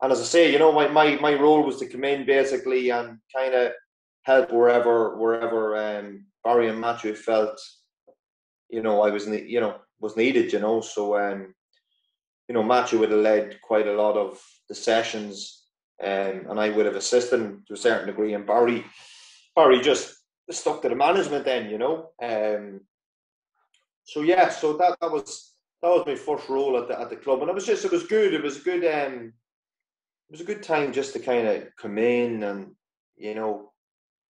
S2: as I say, my role was to come in basically and kind of help wherever Barry and Matthew felt, I was needed. So Matthew would have led quite a lot of the sessions. And I would have assisted to a certain degree, and Barry just stuck to the management then, So that was my first role at the club, and it was good. It was a good time just to kind of come in and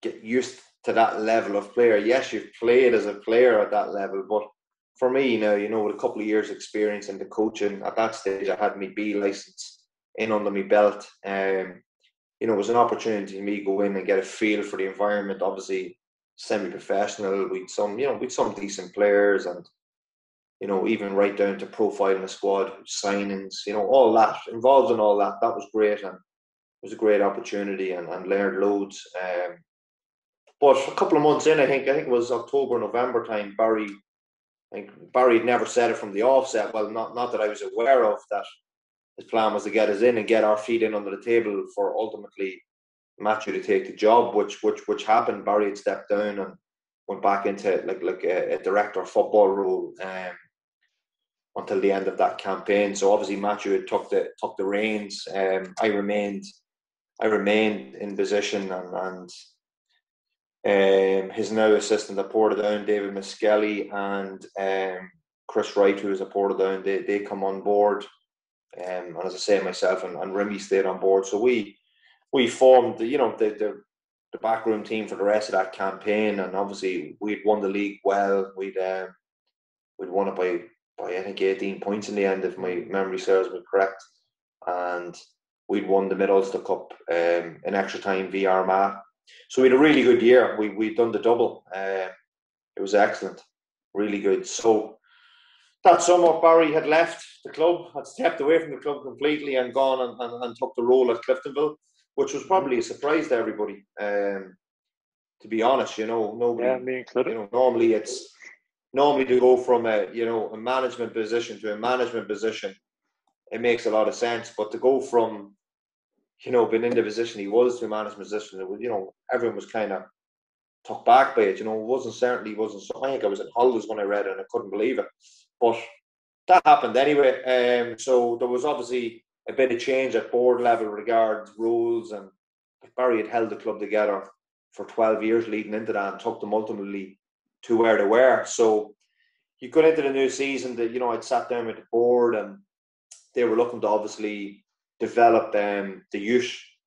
S2: get used to that level of player. Yes, you've played as a player at that level, but for me now, with a couple of years' experience in the coaching at that stage, I had my B license in under my belt. It was an opportunity for me to go in and get a feel for the environment. Obviously, semi-professional. We'd some decent players, and even right down to profiling the squad, signings. All that involved in all that. That was great, and it was a great opportunity, and learned loads. But a couple of months in, I think it was October, November time. Barry had never said it from the offset. Well, not that I was aware of that. His plan was to get us in and get our feet in under the table for ultimately Matthew to take the job, which happened. Barry had stepped down and went back into like a director of football role until the end of that campaign. So obviously Matthew had took the reins. I remained in position, and his now assistant at Portadown, David Miskelly, and Chris Wright, who is at Portadown, they come on board. And as I say, myself and Remy stayed on board. So we formed the backroom team for the rest of that campaign, and obviously we'd won the league well. We'd won it by I think 18 points in the end, if my memory serves me correct. And we'd won the Mid-Ulster Cup in extra time via Armagh. So we had a really good year. We'd done the double. It was excellent, really good. So that summer, Barry had left the club, had stepped away from the club completely and gone and took the role at Cliftonville, which was probably a surprise to everybody. To be honest, nobody.
S1: Yeah, me included.
S2: Normally to go from a management position to a management position, it makes a lot of sense. But to go from being in the position he was to a management position, everyone was kind of took back by it. It wasn't. So I think I was in holidays when I read it, and I couldn't believe it. But that happened anyway. So there was obviously a bit of change at board level regards rules, and Barry had held the club together for 12 years leading into that, and took them ultimately to where they were. So you got into the new season that I'd sat down with the board, and they were looking to obviously develop the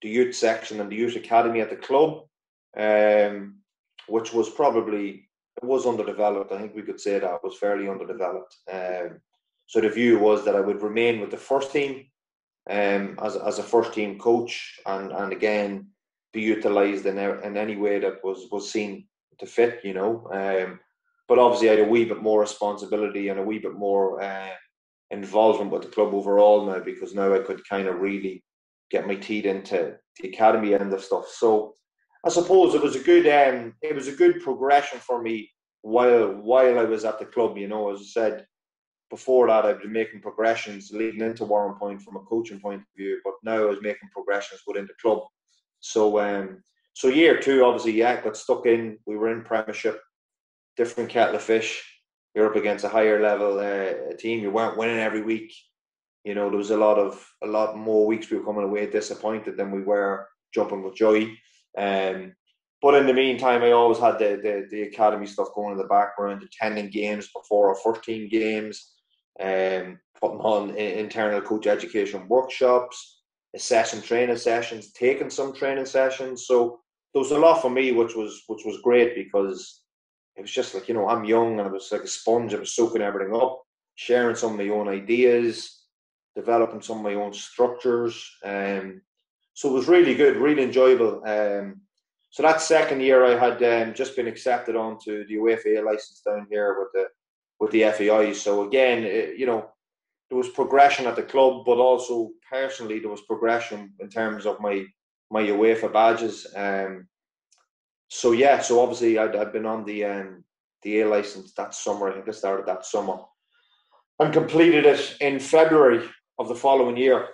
S2: youth section and the youth academy at the club, which was probably. It was underdeveloped. I think we could say that it was fairly underdeveloped. So the view was that I would remain with the first team as a first team coach, and again be utilised in any way that was seen to fit. But obviously I had a wee bit more responsibility and a wee bit more involvement with the club overall now, because now I could kind of really get my teeth into the academy end of stuff. So I suppose it was a good progression for me while I was at the club. You know, as I said before that, I've been making progressions leading into Warrenpoint from a coaching point of view, but now I was making progressions within the club. So year two, obviously, got stuck in. We were in Premiership, different kettle of fish. You're up against a higher level team. You weren't winning every week. You know, there was a lot more weeks we were coming away disappointed than we were jumping with joy. But in the meantime, I always had the academy stuff going in the background, attending games before our first team games, putting on internal coach education workshops, assessing training sessions, taking some training sessions. So there was a lot for me, which was great, because it was just like, you know, I'm young and I was like a sponge. I was soaking everything up, sharing some of my own ideas, developing some of my own structures. So it was really good, really enjoyable. So that second year, I had just been accepted onto the UEFA license down here with the FAI. So again, you know, there was progression at the club, but also personally there was progression in terms of my UEFA badges. So obviously I'd been on the A license that summer. I think I started that summer and completed it in February of the following year,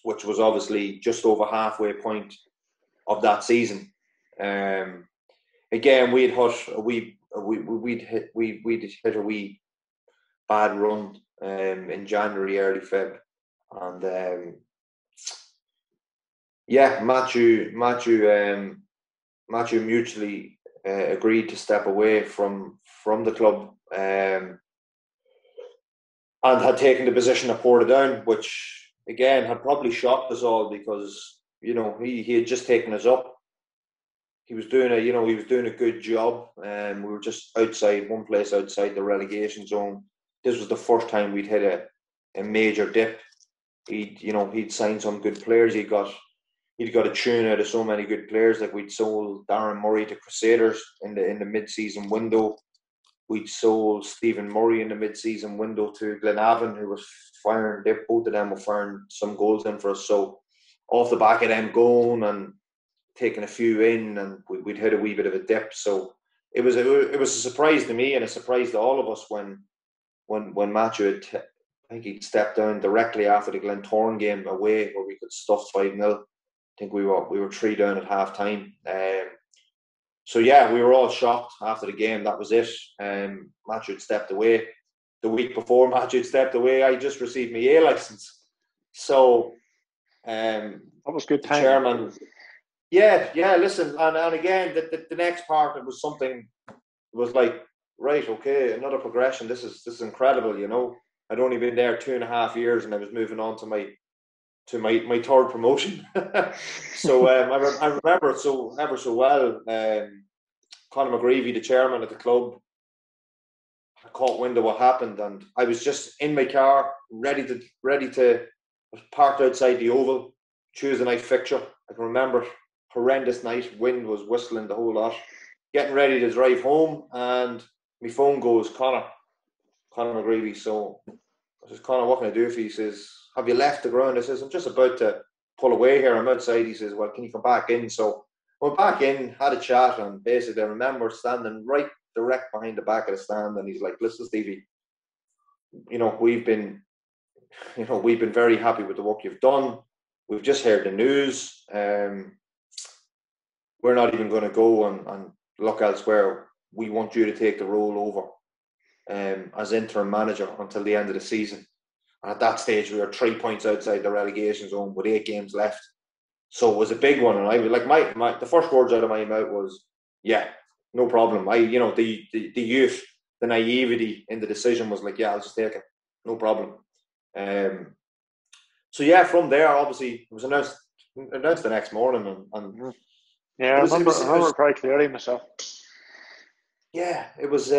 S2: which was obviously just over halfway point of that season. Again, we'd hit a wee bad run in January, early Feb, and Matthew mutually agreed to step away from the club, and had taken the position of Portadown, which again had probably shocked us all, because, you know, he had just taken us up. He was doing a good job. We were just one place outside the relegation zone. This was the first time we'd hit a major dip. He'd signed some good players. He'd got a tune out of so many good players. Like, we'd sold Darren Murray to Crusaders in the mid-season window. We'd sold Stephen Murray in the mid-season window to Glenavon, who was firing. Both of them were firing some goals in for us. So off the back of them going and taking a few in, and we'd hit a wee bit of a dip. So it was a surprise to me and a surprise to all of us when Matthew I think he'd stepped down directly after the Glentoran game away, where we got stuffed 5-0. I think we were 3 down at half time. So yeah, we were all shocked after the game. That was it. Matthew had stepped away. The week before Matthew had stepped away, I just received my A license. So
S1: that was good time.
S2: Chairman, yeah. Listen, and again, the next part, it was something. It was like, right, okay, another progression. This is incredible. You know, I'd only been there 2.5 years, and I was moving on to my third promotion. So I remember it ever so well. Conor McGreevy, the chairman at the club, caught wind of what happened, and I was just in my car, ready to parked outside the Oval, Tuesday night fixture. I can remember it. Horrendous night, wind was whistling the whole lot. Getting ready to drive home, and my phone goes, Conor McGreevy. So I says, Conor, what can I do for you? He says, have you left the ground? I says, I'm just about to pull away here. I'm outside. He says, well, can you come back in? So I went back in, had a chat, and basically I remember standing right direct behind the back of the stand, and he's like, listen, Stevie, we've been very happy with the work you've done. We've just heard the news. We're not even going to go and look elsewhere. We want you to take the role over as interim manager until the end of the season. And at that stage, we were 3 points outside the relegation zone with 8 games left. So it was a big one. And I was like, the first words out of my mouth was, yeah, no problem. The youth, the naivety in the decision was like, yeah, I'll just take it. No problem. So yeah, from there, obviously, it was announced the next morning, and
S1: yeah, I remember it very clearly myself.
S2: Yeah, it was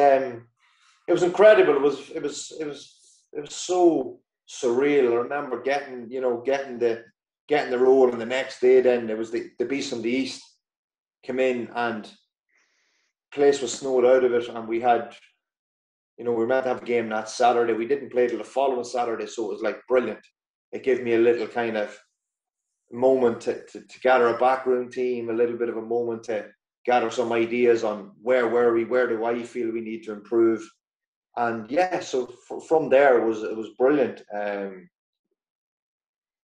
S2: incredible. It was so surreal. I remember getting the role, and the next day, then there was the Beast from the East came in, and the place was snowed out of it, and we had, we were meant to have a game that Saturday. We didn't play till the following Saturday, so it was like brilliant. It gave me a little kind of moment to gather a backroom team, a little bit of a moment to gather some ideas on where do I feel we need to improve. And yeah, so from there it was brilliant.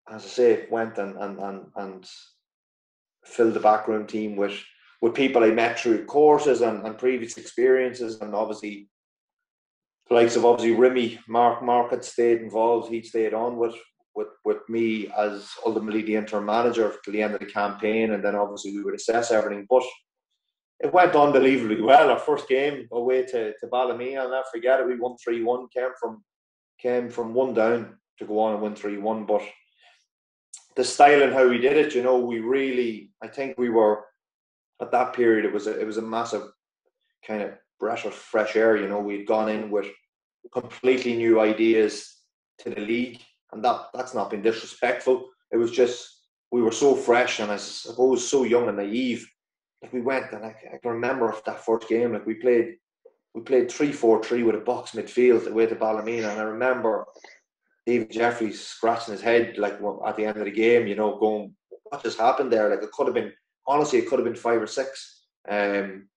S2: As I say, went and filled the backroom team with people I met through courses and previous experiences, and obviously the likes of obviously Remy, Mark had stayed involved. He stayed on with me as ultimately the interim manager till the end of the campaign, and then obviously we would assess everything. But it went unbelievably well. Our first game away to Ballymena, I'll never forget it. We won 3-1. Came from one down to go on and win 3-1. But the style and how we did it, we really, I think we were at that period. It was a massive kind of breath of fresh air. We'd gone in with completely new ideas to the league, and that's not been disrespectful. It was just we were so fresh and I suppose so young and naive. Like we went, and I can remember that first game. Like we played 3-4-3 with a box midfield away to Ballymena, and I remember David Jeffries scratching his head like at the end of the game, going, "What just happened there?" Like it could have been 5 or 6. And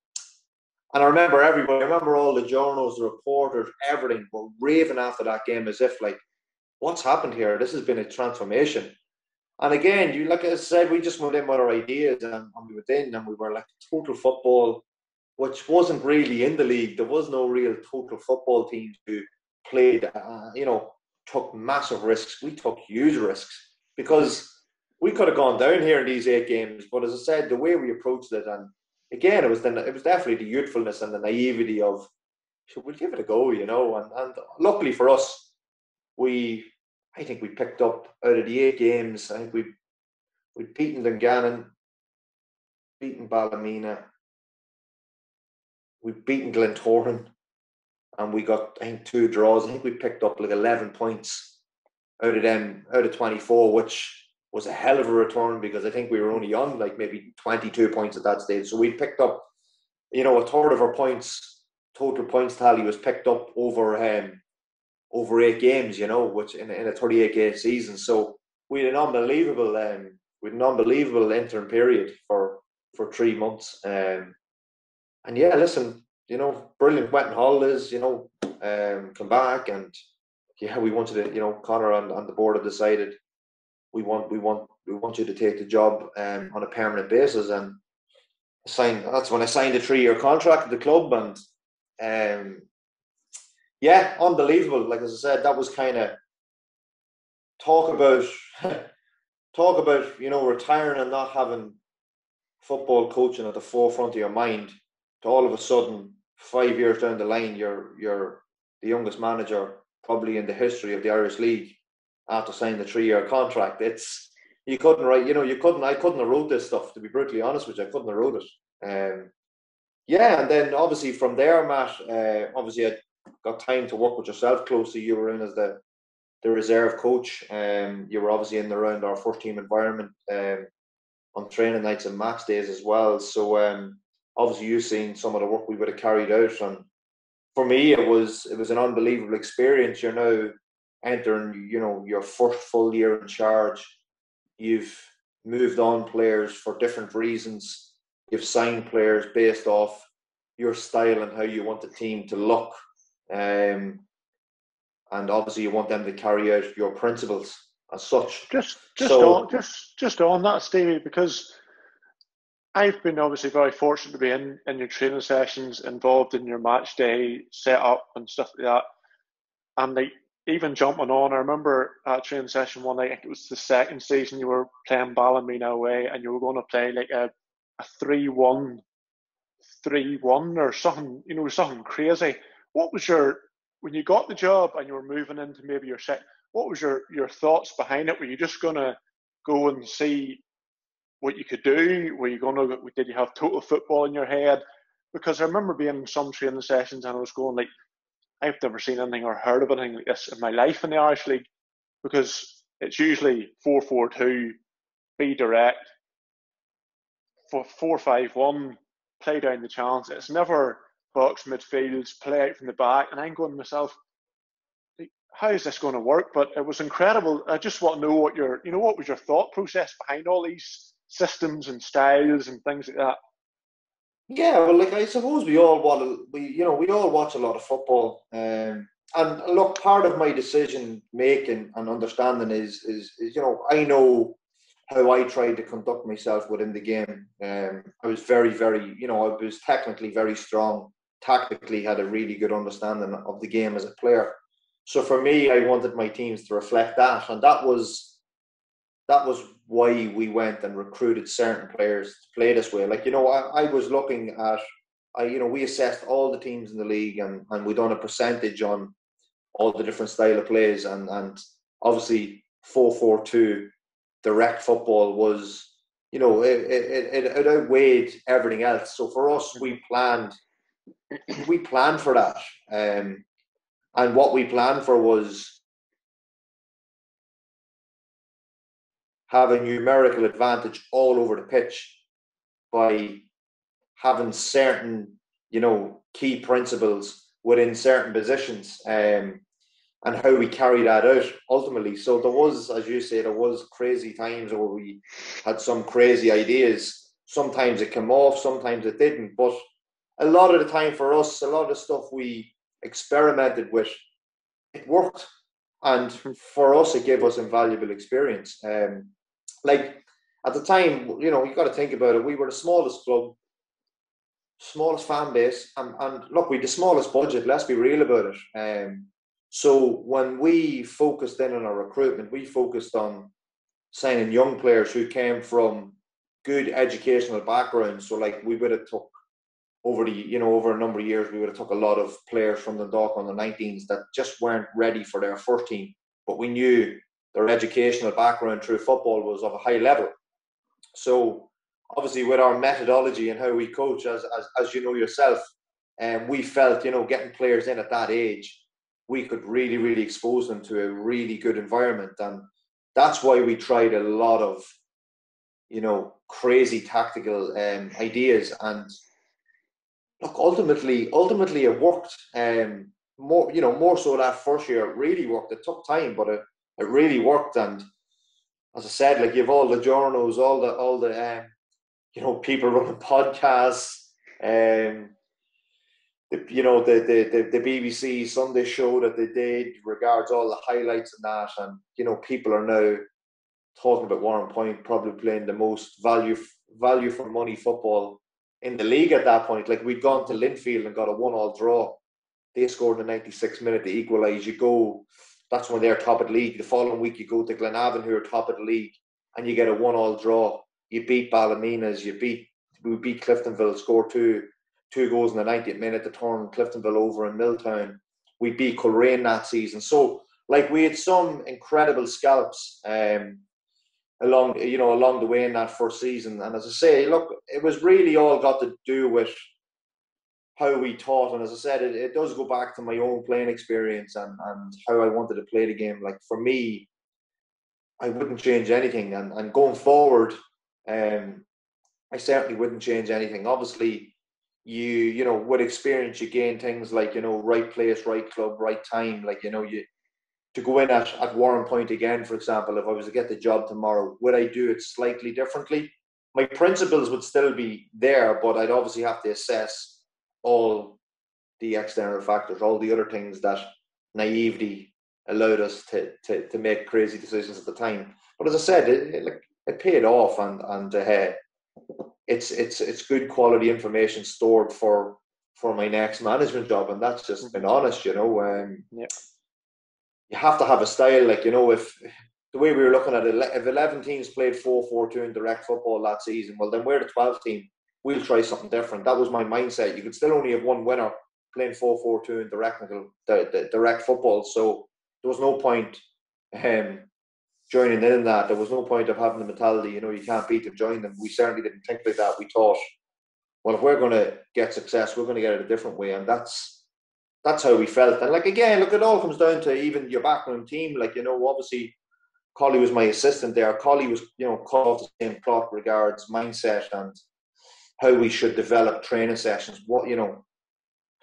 S2: I remember everybody. I remember all the journals, the reporters, everything were raving after that game as if like, "What's happened here? This has been a transformation." And again, like I said, we just went in with our ideas, and we went in and we were like total football, which wasn't really in the league. There was no real total football team who played, took massive risks. We took huge risks because we could have gone down here in these 8 games. But as I said, the way we approached it, and again, it was definitely the youthfulness and the naivety of, we'll give it a go, And luckily for us, I think we picked up out of the 8 games. I think we'd beaten Dungannon, beaten Ballymena, we'd beaten Glentoran, and we got, I think, 2 draws. I think we picked up like 11 points out of 24, which was a hell of a return because I think we were only on like maybe 22 points at that stage. So we picked up, a third of our points, total points tally was picked up over 8 games, which in a 38-game season. So we had an unbelievable interim period for 3 months. And yeah, listen, brilliant. Went on holidays, come back, and yeah, we wanted to, Conor and the board had decided we want you to take the job on a permanent basis, and that's when I signed a 3-year contract at the club, and yeah, unbelievable. Like as I said, that was kind of talk about retiring and not having football coaching at the forefront of your mind, to all of a sudden 5 years down the line you're the youngest manager probably in the history of the Irish League after signing the 3-year contract. I couldn't have wrote this stuff, to be brutally honest with you. I couldn't have wrote it. Yeah, and then obviously from there, Matt, obviously I got time to work with yourself closely. You were in as the reserve coach. You were obviously in and around our first team environment on training nights and match days as well. So obviously you've seen some of the work we would have carried out, and for me it was an unbelievable experience. You're now entering, your first full year in charge. You've moved on players for different reasons. You've signed players based off your style and how you want the team to look. And obviously you want them to carry out your principles as such.
S1: Just on that, Stevie, because I've been obviously very fortunate to be in your training sessions, involved in your match day setup and stuff like that. And like even jumping on, I remember at a training session one night, I think it was the second season, you were playing Ballymena away, and you were going to play like a 3-1 or something, something crazy. What was when you got the job and you were moving into maybe your set, what was your thoughts behind it? Were you just going to go and see what you could do? Did you have total football in your head? Because I remember being in some training sessions and I was going like, I've never seen anything or heard of anything like this in my life in the Irish League, because it's usually 4-4-2, be direct, 4-5-1, play down the chance. It's never box midfields, play out from the back. And I'm going to myself, how is this going to work? But it was incredible. I just want to know what what was your thought process behind all these systems and styles and things like that?
S2: Yeah, well, like I suppose we all watch a lot of football, and look, part of my decision making and understanding is I know how I tried to conduct myself within the game. I was very, very, I was technically very strong, tactically had a really good understanding of the game as a player. So for me, I wanted my teams to reflect that, and that was why we went and recruited certain players to play this way. Like, I was looking at, we assessed all the teams in the league, and we done a percentage on all the different style of plays, and obviously 4-4-2 direct football was, it outweighed everything else. So for us, we planned for that, and what we planned for was have a numerical advantage all over the pitch by having certain, key principles within certain positions, and how we carry that out ultimately. So there was, as you say, there was crazy times where we had some crazy ideas. Sometimes it came off, sometimes it didn't. But a lot of the time for us, a lot of the stuff we experimented with, it worked. And for us, it gave us invaluable experience. Like at the time, you got to think about it. We were the smallest club, smallest fan base, and look, we had the smallest budget. Let's be real about it. So when we focused in on our recruitment, we focused on signing young players who came from good educational backgrounds. So like we would have took over a number of years, we would have took a lot of players from the Dundalk under 19s that just weren't ready for their first team, but we knew their educational background through football was of a high level. So obviously with our methodology and how we coach, as you know yourself, we felt, getting players in at that age, we could really, really expose them to a really good environment. And that's why we tried a lot of, crazy tactical ideas. And look, ultimately it worked. More so that first year, it really worked. It took time, but it really worked. And as I said, like, you have all the journals, all the people running podcasts, the BBC Sunday show that they did regards all the highlights and that, and people are now talking about Warrenpoint probably playing the most value for money football in the league at that point. Like, we'd gone to Linfield and got a 1-1 draw. They scored in the 96th minute to equalise. That's when they're top of the league. The following week, you go to Glenavon, who are top of the league, and you get a 1-1 draw. You beat Ballymena. We beat Cliftonville, scored two goals in the 90th minute to turn Cliftonville over in Milltown. We beat Coleraine that season. So, like, we had some incredible scalps along the way in that first season. And as I say, look, it was really all got to do with how we taught. And as I said, it does go back to my own playing experience and how I wanted to play the game. Like, for me, I wouldn't change anything. And going forward, I certainly wouldn't change anything. Obviously, with experience, you gain things like, right place, right club, right time. Like, to go in at Warrenpoint again, for example, if I was to get the job tomorrow, would I do it slightly differently? My principles would still be there, but I'd obviously have to assess all the external factors, all the other things that naivety allowed us to make crazy decisions at the time. But as I said, it paid off, and it's good quality information stored for my next management job, and that's just been honest,
S1: Yeah.
S2: You have to have a style, like, if the way we were looking at it, if 11 teams played 4-4-2 in direct football that season, well, then we're the 12th team. We'll try something different. That was my mindset. You could still only have one winner playing 4-4-2 in direct football. So there was no point joining in that. There was no point of having the mentality, you can't beat them, join them. We certainly didn't think like that. We thought, well, if we're going to get success, we're going to get it a different way. And that's how we felt. And, like, again, look, it all comes down to even your background team. Like, obviously, Collie was my assistant there. Collie was, caught off the same plot regards mindset and how we should develop training sessions. What,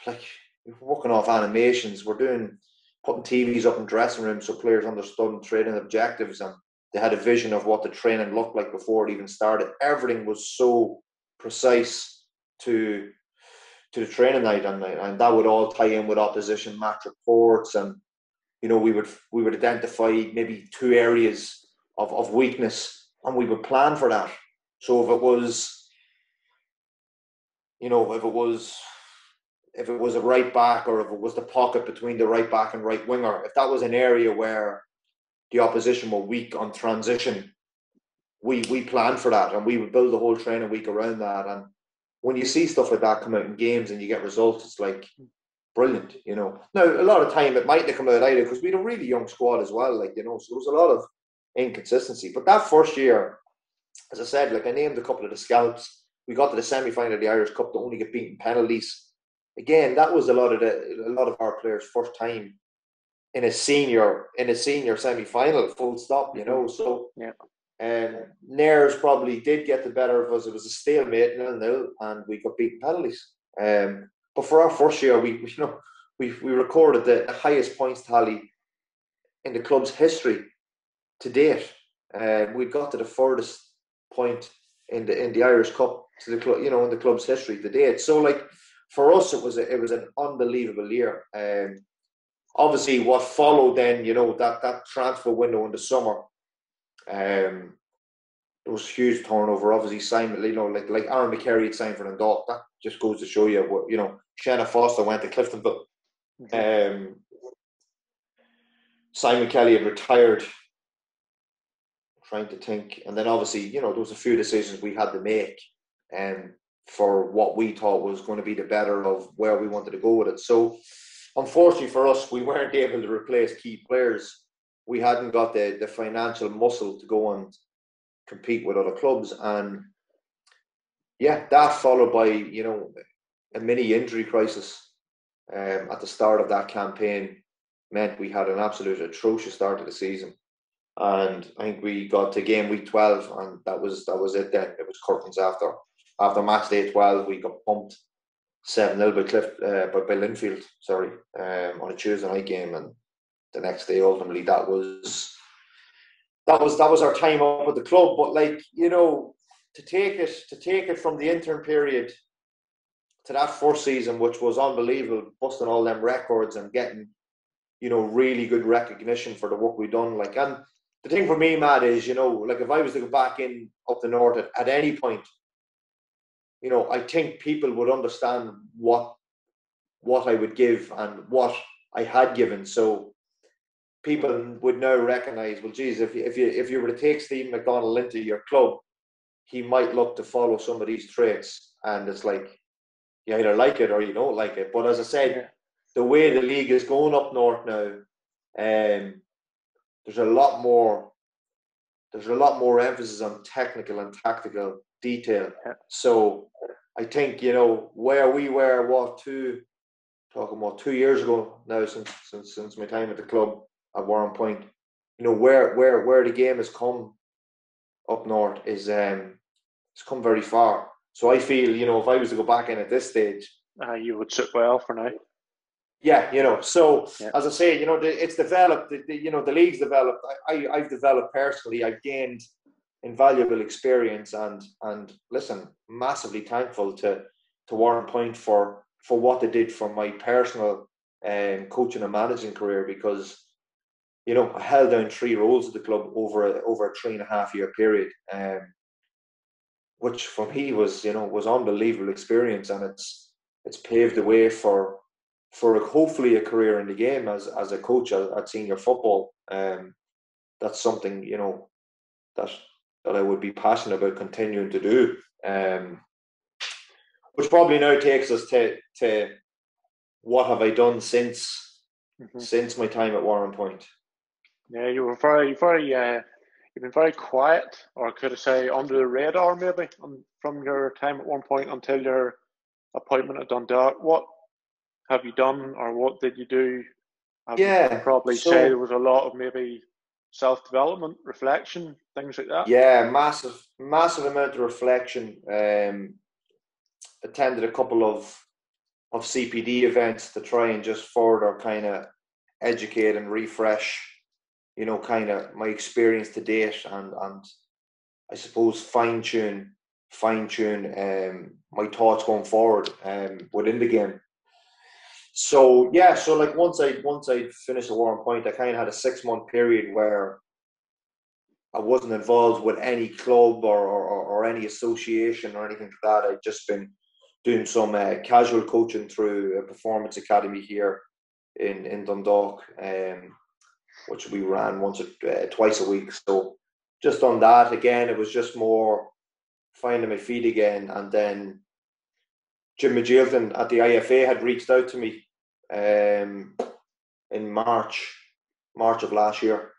S2: like, we're working off animations. We're doing, putting TVs up in dressing rooms so players understood training objectives, and they had a vision of what the training looked like before it even started. Everything was so precise to the training night, and that would all tie in with opposition match reports, and we would identify maybe 2 areas of weakness, and we would plan for that. So if it was a right back, or if it was the pocket between the right back and right winger, if that was an area where the opposition were weak on transition, we planned for that, and we would build the whole training week around that. And when you see stuff like that come out in games and you get results, it's like brilliant, Now, a lot of time it mightn't come out either, because we had a really young squad as well, so there was a lot of inconsistency. But that first year, as I said, I named a couple of the scalps. We got to the semi-final of the Irish Cup to only get beaten penalties. Again, that was a lot of our players' first time in a senior semi-final, full stop, So Nares probably did get the better of us. It was a stalemate, 0-0, and we got beaten penalties. But for our first year, we recorded the highest points tally in the club's history to date. We got to the furthest point in the Irish Cup to the club, in the club's history to date. So, for us, it was an unbelievable year. Obviously, what followed then, that transfer window in the summer, there was huge turnover. Obviously, Simon, like Aaron McCarry had signed for Dundalk. That just goes to show you what, Shanna Foster went to Cliftonville. Simon Kelly had retired. Trying to think, and then obviously, there was a few decisions we had to make, for what we thought was going to be the better of where we wanted to go with it. So, unfortunately for us, we weren't able to replace key players. We hadn't got the financial muscle to go and compete with other clubs, and that followed by a mini injury crisis at the start of that campaign meant we had an absolute atrocious start to the season. And I think we got to game week 12, and that was it then. It was curtains after match day 12. We got pumped 7-0 by Linfield, on a Tuesday night game, and the next day, ultimately, that was our time up at the club. But to take it from the interim period to that first season, which was unbelievable, busting all them records and getting really good recognition for the work we've done. And the thing for me, Matt, is if I was to go back in up the north at any point, I think people would understand what I would give and what I had given. So people would now recognise, well, geez, if you were to take Stephen McDonnell into your club, he might look to follow some of these traits. And it's like, you either like it or you don't like it. But as I said, the way the league is going up north now, there's a lot more emphasis on technical and tactical detail. So I think where we were 2 years ago now, since my time at the club at Warrenpoint, where the game has come up north is it's come very far. So I feel if I was to go back in at this stage,
S1: you would sit well for now.
S2: So as I say, it's developed. The league's developed. I've developed personally. I've gained invaluable experience, and listen, massively thankful to Warrenpoint for what they did for my personal coaching and managing career, because I held down 3 roles at the club over a 3.5 year period, which for me was unbelievable experience, and it's paved the way for hopefully a career in the game as a coach at senior football. That's something that I would be passionate about continuing to do, which probably now takes us to what have I done since my time at Warrenpoint.
S1: Yeah, you were you've been very quiet, or could I say under the radar maybe, from your time at Warrenpoint until your appointment at Dundalk. What have you done, or what did you do? I'd probably say there was a lot of maybe self-development, reflection, things like that.
S2: Yeah, massive amount of reflection. Attended a couple of CPD events to try and just further kind of educate and refresh, kind of my experience to date, and I suppose fine tune my thoughts going forward within the game. So yeah, so like once I finished the Warrenpoint, I kind of had a 6-month period where I wasn't involved with any club or any association or anything like that. I'd just been doing some casual coaching through a performance academy here in Dundalk, which we ran twice a week. So just on that, again, it was just more finding my feet again. And then Jim McGeilton at the IFA had reached out to me in March of last year.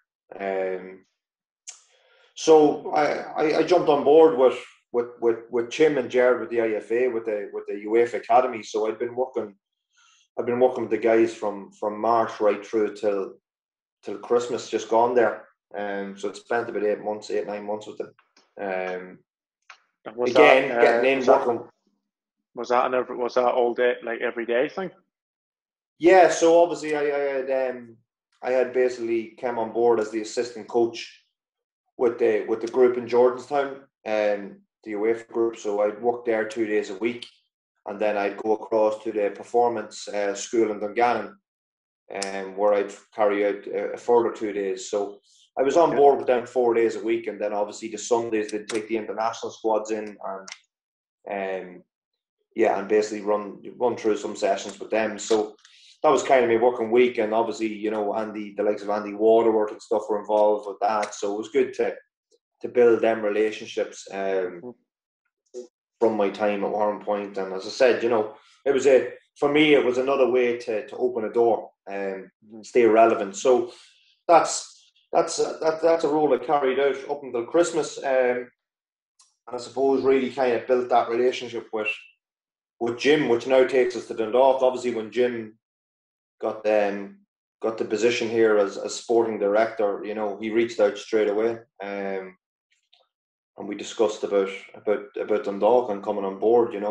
S2: So I jumped on board with Tim and Jared with the IFA with the UEFA Academy. So I've been working with the guys from March right through till Christmas just gone there. So it's spent about 9 months with them. Getting in, working.
S1: Was that all day, like every day thing?
S2: Yeah. So obviously I had basically come on board as the assistant coach with the group in Jordanstown, the UEFA group. So I'd work there 2 days a week, and then I'd go across to the performance school in Dungannon, where I'd carry out a further 2 days. So I was on board with them 4 days a week, and then obviously the Sundays they'd take the international squads in and basically run through some sessions with them. So that was kind of my working week, and obviously, the likes of Andy Waterworth and stuff were involved with that. So it was good to build them relationships from my time at Warrenpoint. And as I said, for me, it was another way to open a door and stay relevant. So that's a role I carried out up until Christmas, and I suppose really kind of built that relationship with Jim, which now takes us to Dundalk. Obviously, when Jim got the position here as sporting director, he reached out straight away, and we discussed about Dundalk and coming on board, and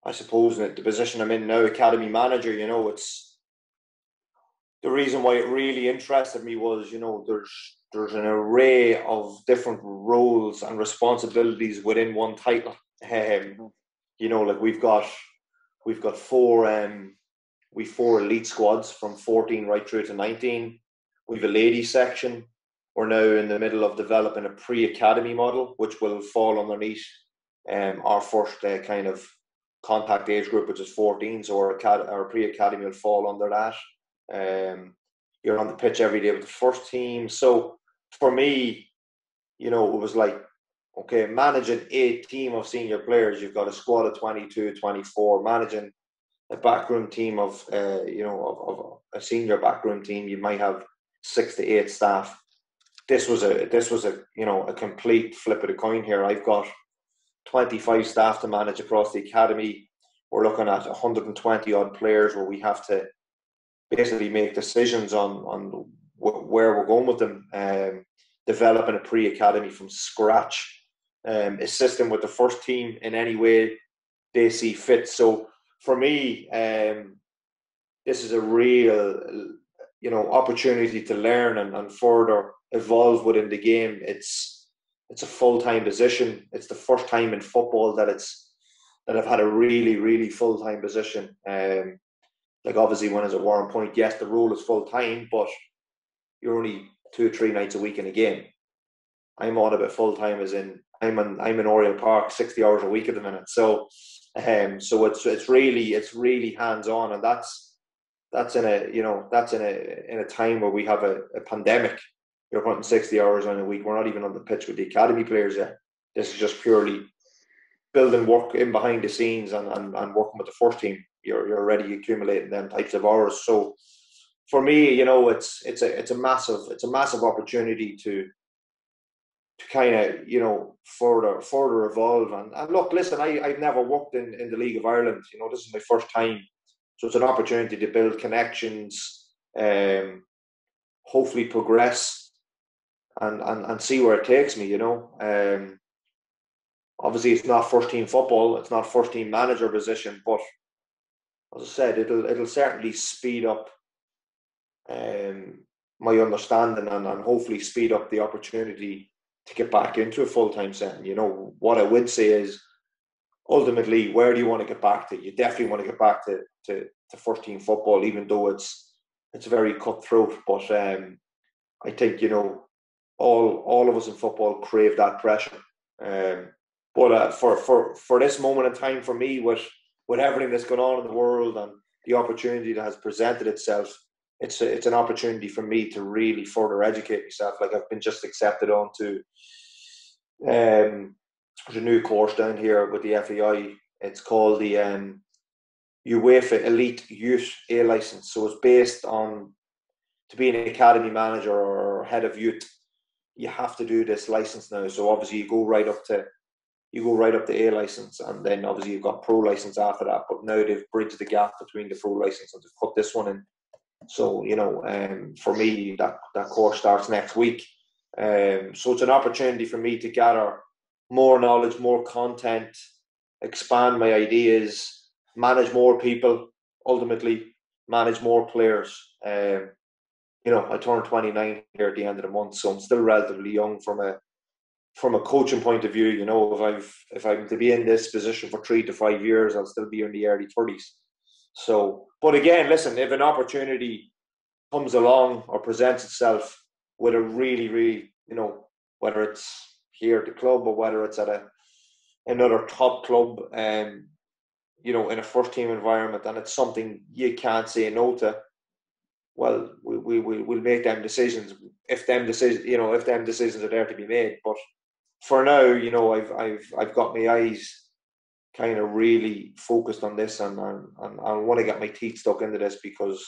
S2: I suppose that the position I'm in now, academy manager, it's the reason why it really interested me was, there's an array of different roles and responsibilities within one title. Like we've got four elite squads from 14 right through to 19. We've a ladies section. We're now in the middle of developing a pre-academy model, which will fall underneath our first kind of contact age group, which is 14. So our pre-academy will fall under that. You're on the pitch every day with the first team. So for me, it was like, okay, managing a team of senior players, you've got a squad of 22, 24, managing a backroom team of a senior backroom team, you might have 6 to 8 staff. This was a complete flip of the coin here. I've got 25 staff to manage across the academy. We're looking at 120 odd players where we have to basically make decisions on where we're going with them, developing a pre-academy from scratch, assisting with the first team in any way they see fit. So for me, this is a real, opportunity to learn and further evolve within the game. It's a full-time position. It's the first time in football that I've had a really, really full-time position. Like obviously when I was at Warrenpoint, yes, the role is full-time, but you're only 2 or 3 nights a week in a game. I'm on about full-time as in I'm in Oriel Park 60 hours a week at the minute. So it's really hands-on, and that's in a time where we have a pandemic. You're putting 60 hours on a week. We're not even on the pitch with the academy players yet. This is just purely building work in behind the scenes and working with the first team. You're already accumulating them types of hours. So for me, it's a massive opportunity to kind of further evolve and look. Listen, I've never worked in the League of Ireland. This is my first time, so it's an opportunity to build connections, hopefully progress, and see where it takes me. Obviously it's not first team football, it's not first team manager position, but as I said, it'll certainly speed up my understanding and hopefully speed up the opportunity to get back into a full-time setting. You know, what I would say is, ultimately, where do you want to get back to? You definitely want to get back to first team football, even though it's very cutthroat. But I think, you know, all of us in football crave that pressure. But for this moment in time, for me, with everything that's going on in the world and the opportunity that has presented itself, it's an opportunity for me to really further educate myself. Like, I've been just accepted onto there's a new course down here with the FAI. It's called the UEFA Elite Youth A license. So it's based on, to be an academy manager or head of youth, you have to do this license now. So obviously you go right up to A license, and then obviously you've got pro license after that. But now they've bridged the gap between the pro license and they've put this one in. So, you know, for me, that course starts next week. So it's an opportunity for me to gather more knowledge, more content, expand my ideas, manage more people, ultimately manage more players. You know, I turned 29 here at the end of the month, so I'm still relatively young from a coaching point of view. You know, if I'm to be in this position for 3 to 5 years, I'll still be in the early 30s. So, but again, listen, if an opportunity comes along or presents itself with a really, really, you know, whether it's here at the club or whether it's at another top club, you know, in a first team environment, and it's something you can't say no to, well, we'll make them decisions if them decisions are there to be made. But for now, you know, I've got my eyes kind of really focused on this, and I want to get my teeth stuck into this, because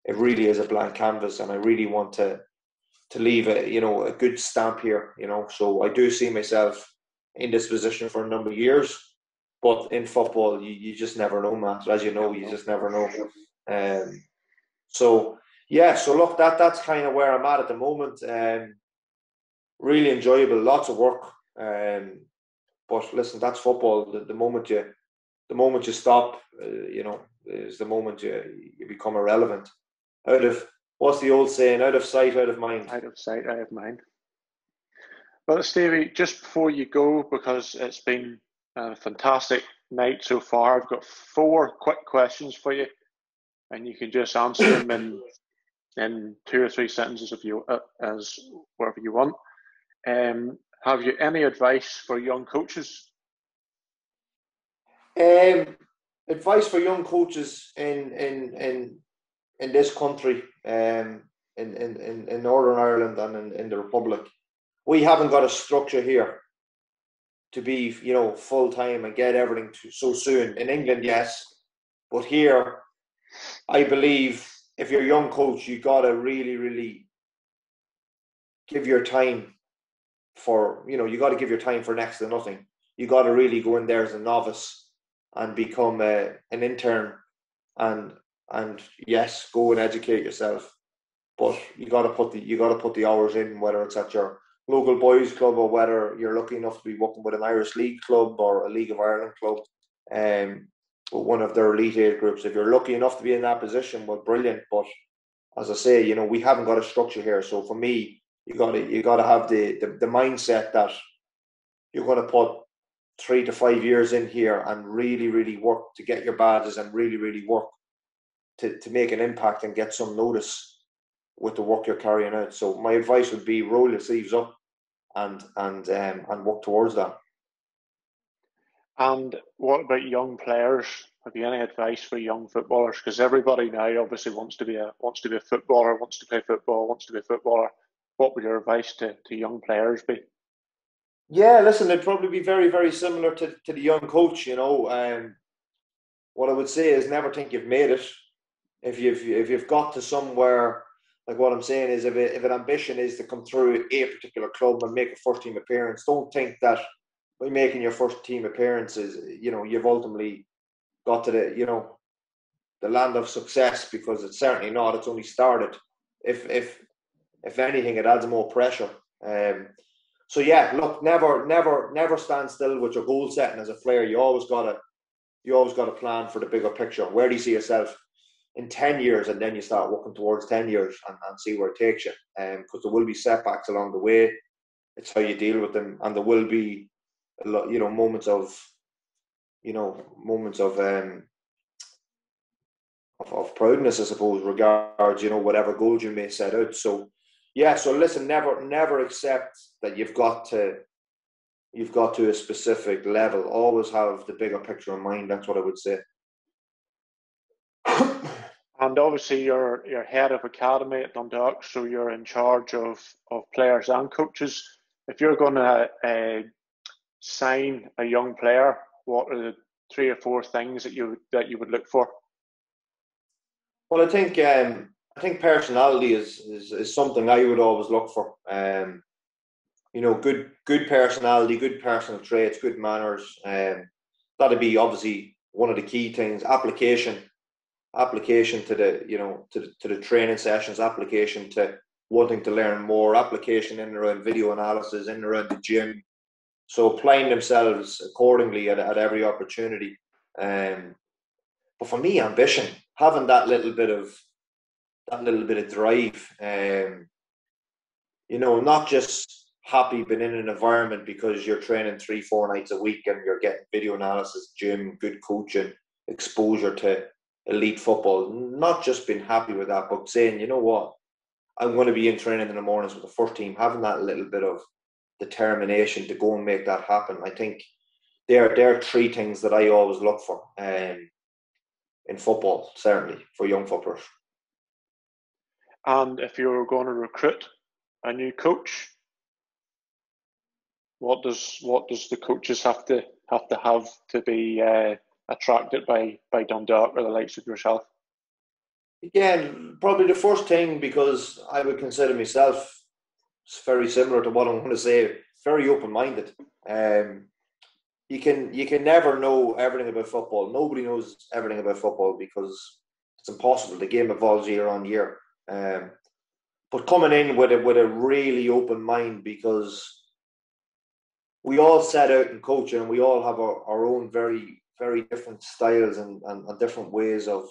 S2: it really is a blank canvas, and I really want to leave a good stamp here, you know. So I do see myself in this position for a number of years, but in football you just never know, Matt. As you know, you just never know. So look, that's kind of where I'm at the moment. Really enjoyable, lots of work. But listen, that's football. The moment you stop, you know, is the moment you become irrelevant. What's the old saying? Out of sight, out of mind.
S1: Out of sight, out of mind. Well, Stevie, just before you go, because it's been a fantastic night so far, I've got 4 quick questions for you, and you can just answer them in 2 or 3 sentences if you as whatever you want. Have you any advice for young coaches?
S2: Advice for young coaches in this country, in Northern Ireland and in the Republic. We haven't got a structure here to be, you know, full time and get everything so soon. In England, yes, but here, I believe if you're a young coach, you gotta really, really give your time for, you know, you got to give your time for next to nothing. You got to really go in there as a novice and become an intern, and yes, go and educate yourself. But you got to put the hours in, whether it's at your local boys club or whether you're lucky enough to be working with an Irish League club or a League of Ireland club, or one of their elite 8 groups. If you're lucky enough to be in that position, well, brilliant. But as I say, you know, we haven't got a structure here. So for me, you got to have the mindset that you're going to put 3 to 5 years in here and really, really work to get your badges and really, really work to make an impact and get some notice with the work you're carrying out. So my advice would be roll your sleeves up and work towards that.
S1: And what about young players? Have you any advice for young footballers? Because everybody now obviously wants to be a footballer, wants to play football, wants to be a footballer. What would your advice to young players be?
S2: Yeah, listen, it'd probably be very, very similar to the young coach. You know, what I would say is never think you've made it. If you've got to somewhere, like what I'm saying is, if an ambition is to come through a particular club and make a first team appearance, don't think that by making your first team appearances, you know, you've ultimately got to the land of success, because it's certainly not. It's only started. If anything, it adds more pressure. So yeah, look, never stand still with your goal setting as a player. You always got to plan for the bigger picture. Where do you see yourself in 10 years, and then you start working towards 10 years and see where it takes you. Because there will be setbacks along the way. It's how you deal with them, and there will be a lot, moments of proudness, I suppose, regards, whatever goals you may set out. So, yeah. So listen, never accept that you've got to a specific level. Always have the bigger picture in mind. That's what I would say.
S1: And obviously, you're head of academy at Dundalk, so you're in charge of players and coaches. If you're going to sign a young player, what are the 3 or 4 things that you would look for?
S2: Well, I think personality is something I would always look for. Good personality, good personal traits, good manners. That'd be obviously one of the key things. Application to the training sessions, application to wanting to learn more, application in and around video analysis, in and around the gym. So applying themselves accordingly at every opportunity. But for me, ambition, having that little bit of drive. Not just happy being in an environment because you're training 3-4 nights a week and you're getting video analysis, gym, good coaching, exposure to elite football. Not just being happy with that, but saying, you know what, I'm going to be in training in the mornings with the first team. Having that little bit of determination to go and make that happen. I think there are 3 things that I always look for in football, certainly for young footballers.
S1: And if you're going to recruit a new coach, what does the coaches have to be attracted by Dundalk or the likes of yourself?
S2: Again, probably the first thing, because I would consider myself very similar to what I'm going to say, very open-minded. You can never know everything about football. Nobody knows everything about football because it's impossible. The game evolves year on year. But coming in with a really open mind, because we all set out in coaching and we all have our own very, very different styles and different ways of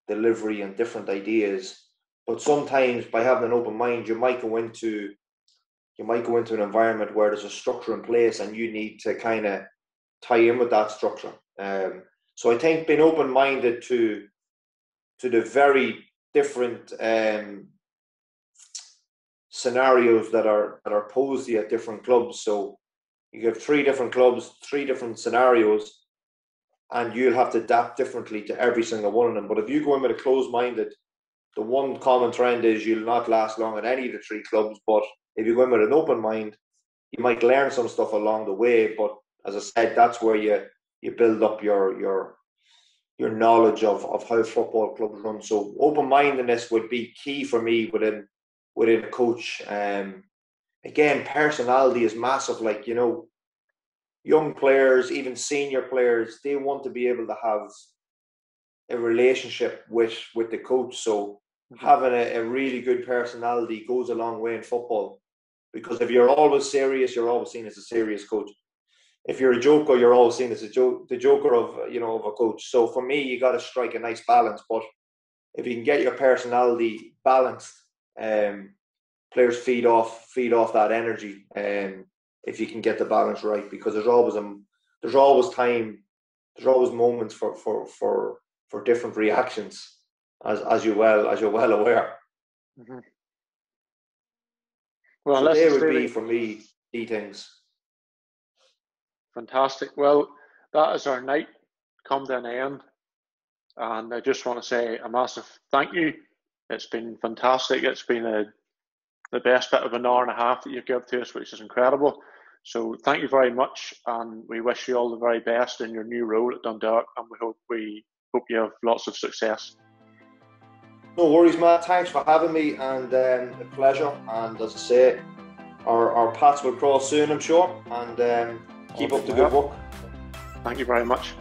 S2: delivery and different ideas. But sometimes by having an open mind, you might go into an environment where there's a structure in place and you need to kind of tie in with that structure. So I think being open-minded to the very different scenarios that are posed to you at different clubs. So you have 3 different clubs, 3 different scenarios, and you'll have to adapt differently to every single one of them. But if you go in with a closed-minded, the one common trend is you'll not last long at any of the 3 clubs. But if you go in with an open mind, you might learn some stuff along the way. But as I said, that's where you build up your knowledge of how football clubs run. So open-mindedness would be key for me within a coach. Again, personality is massive. Like, young players, even senior players, they want to be able to have a relationship with the coach. So having a really good personality goes a long way in football, because if you're always serious, you're always seen as a serious coach. If you're a joker, you're always seen as the joker of a coach. So for me, you got to strike a nice balance. But if you can get your personality balanced, players feed off that energy. If you can get the balance right, because there's always moments for different reactions, as you're well aware.
S1: Mm-hmm. Well,
S2: so they would be for me key things.
S1: Fantastic. Well, that is our night come to an end, and I just want to say a massive thank you. It's been fantastic. It's been the best bit of an hour and a half that you've given to us, which is incredible. So thank you very much, and we wish you all the very best in your new role at Dundalk, and we hope you have lots of success.
S2: No worries, Matt. Thanks for having me, and a pleasure. And as I say, our paths will cross soon, I'm sure. And keep up the good work.
S1: Thank you very much.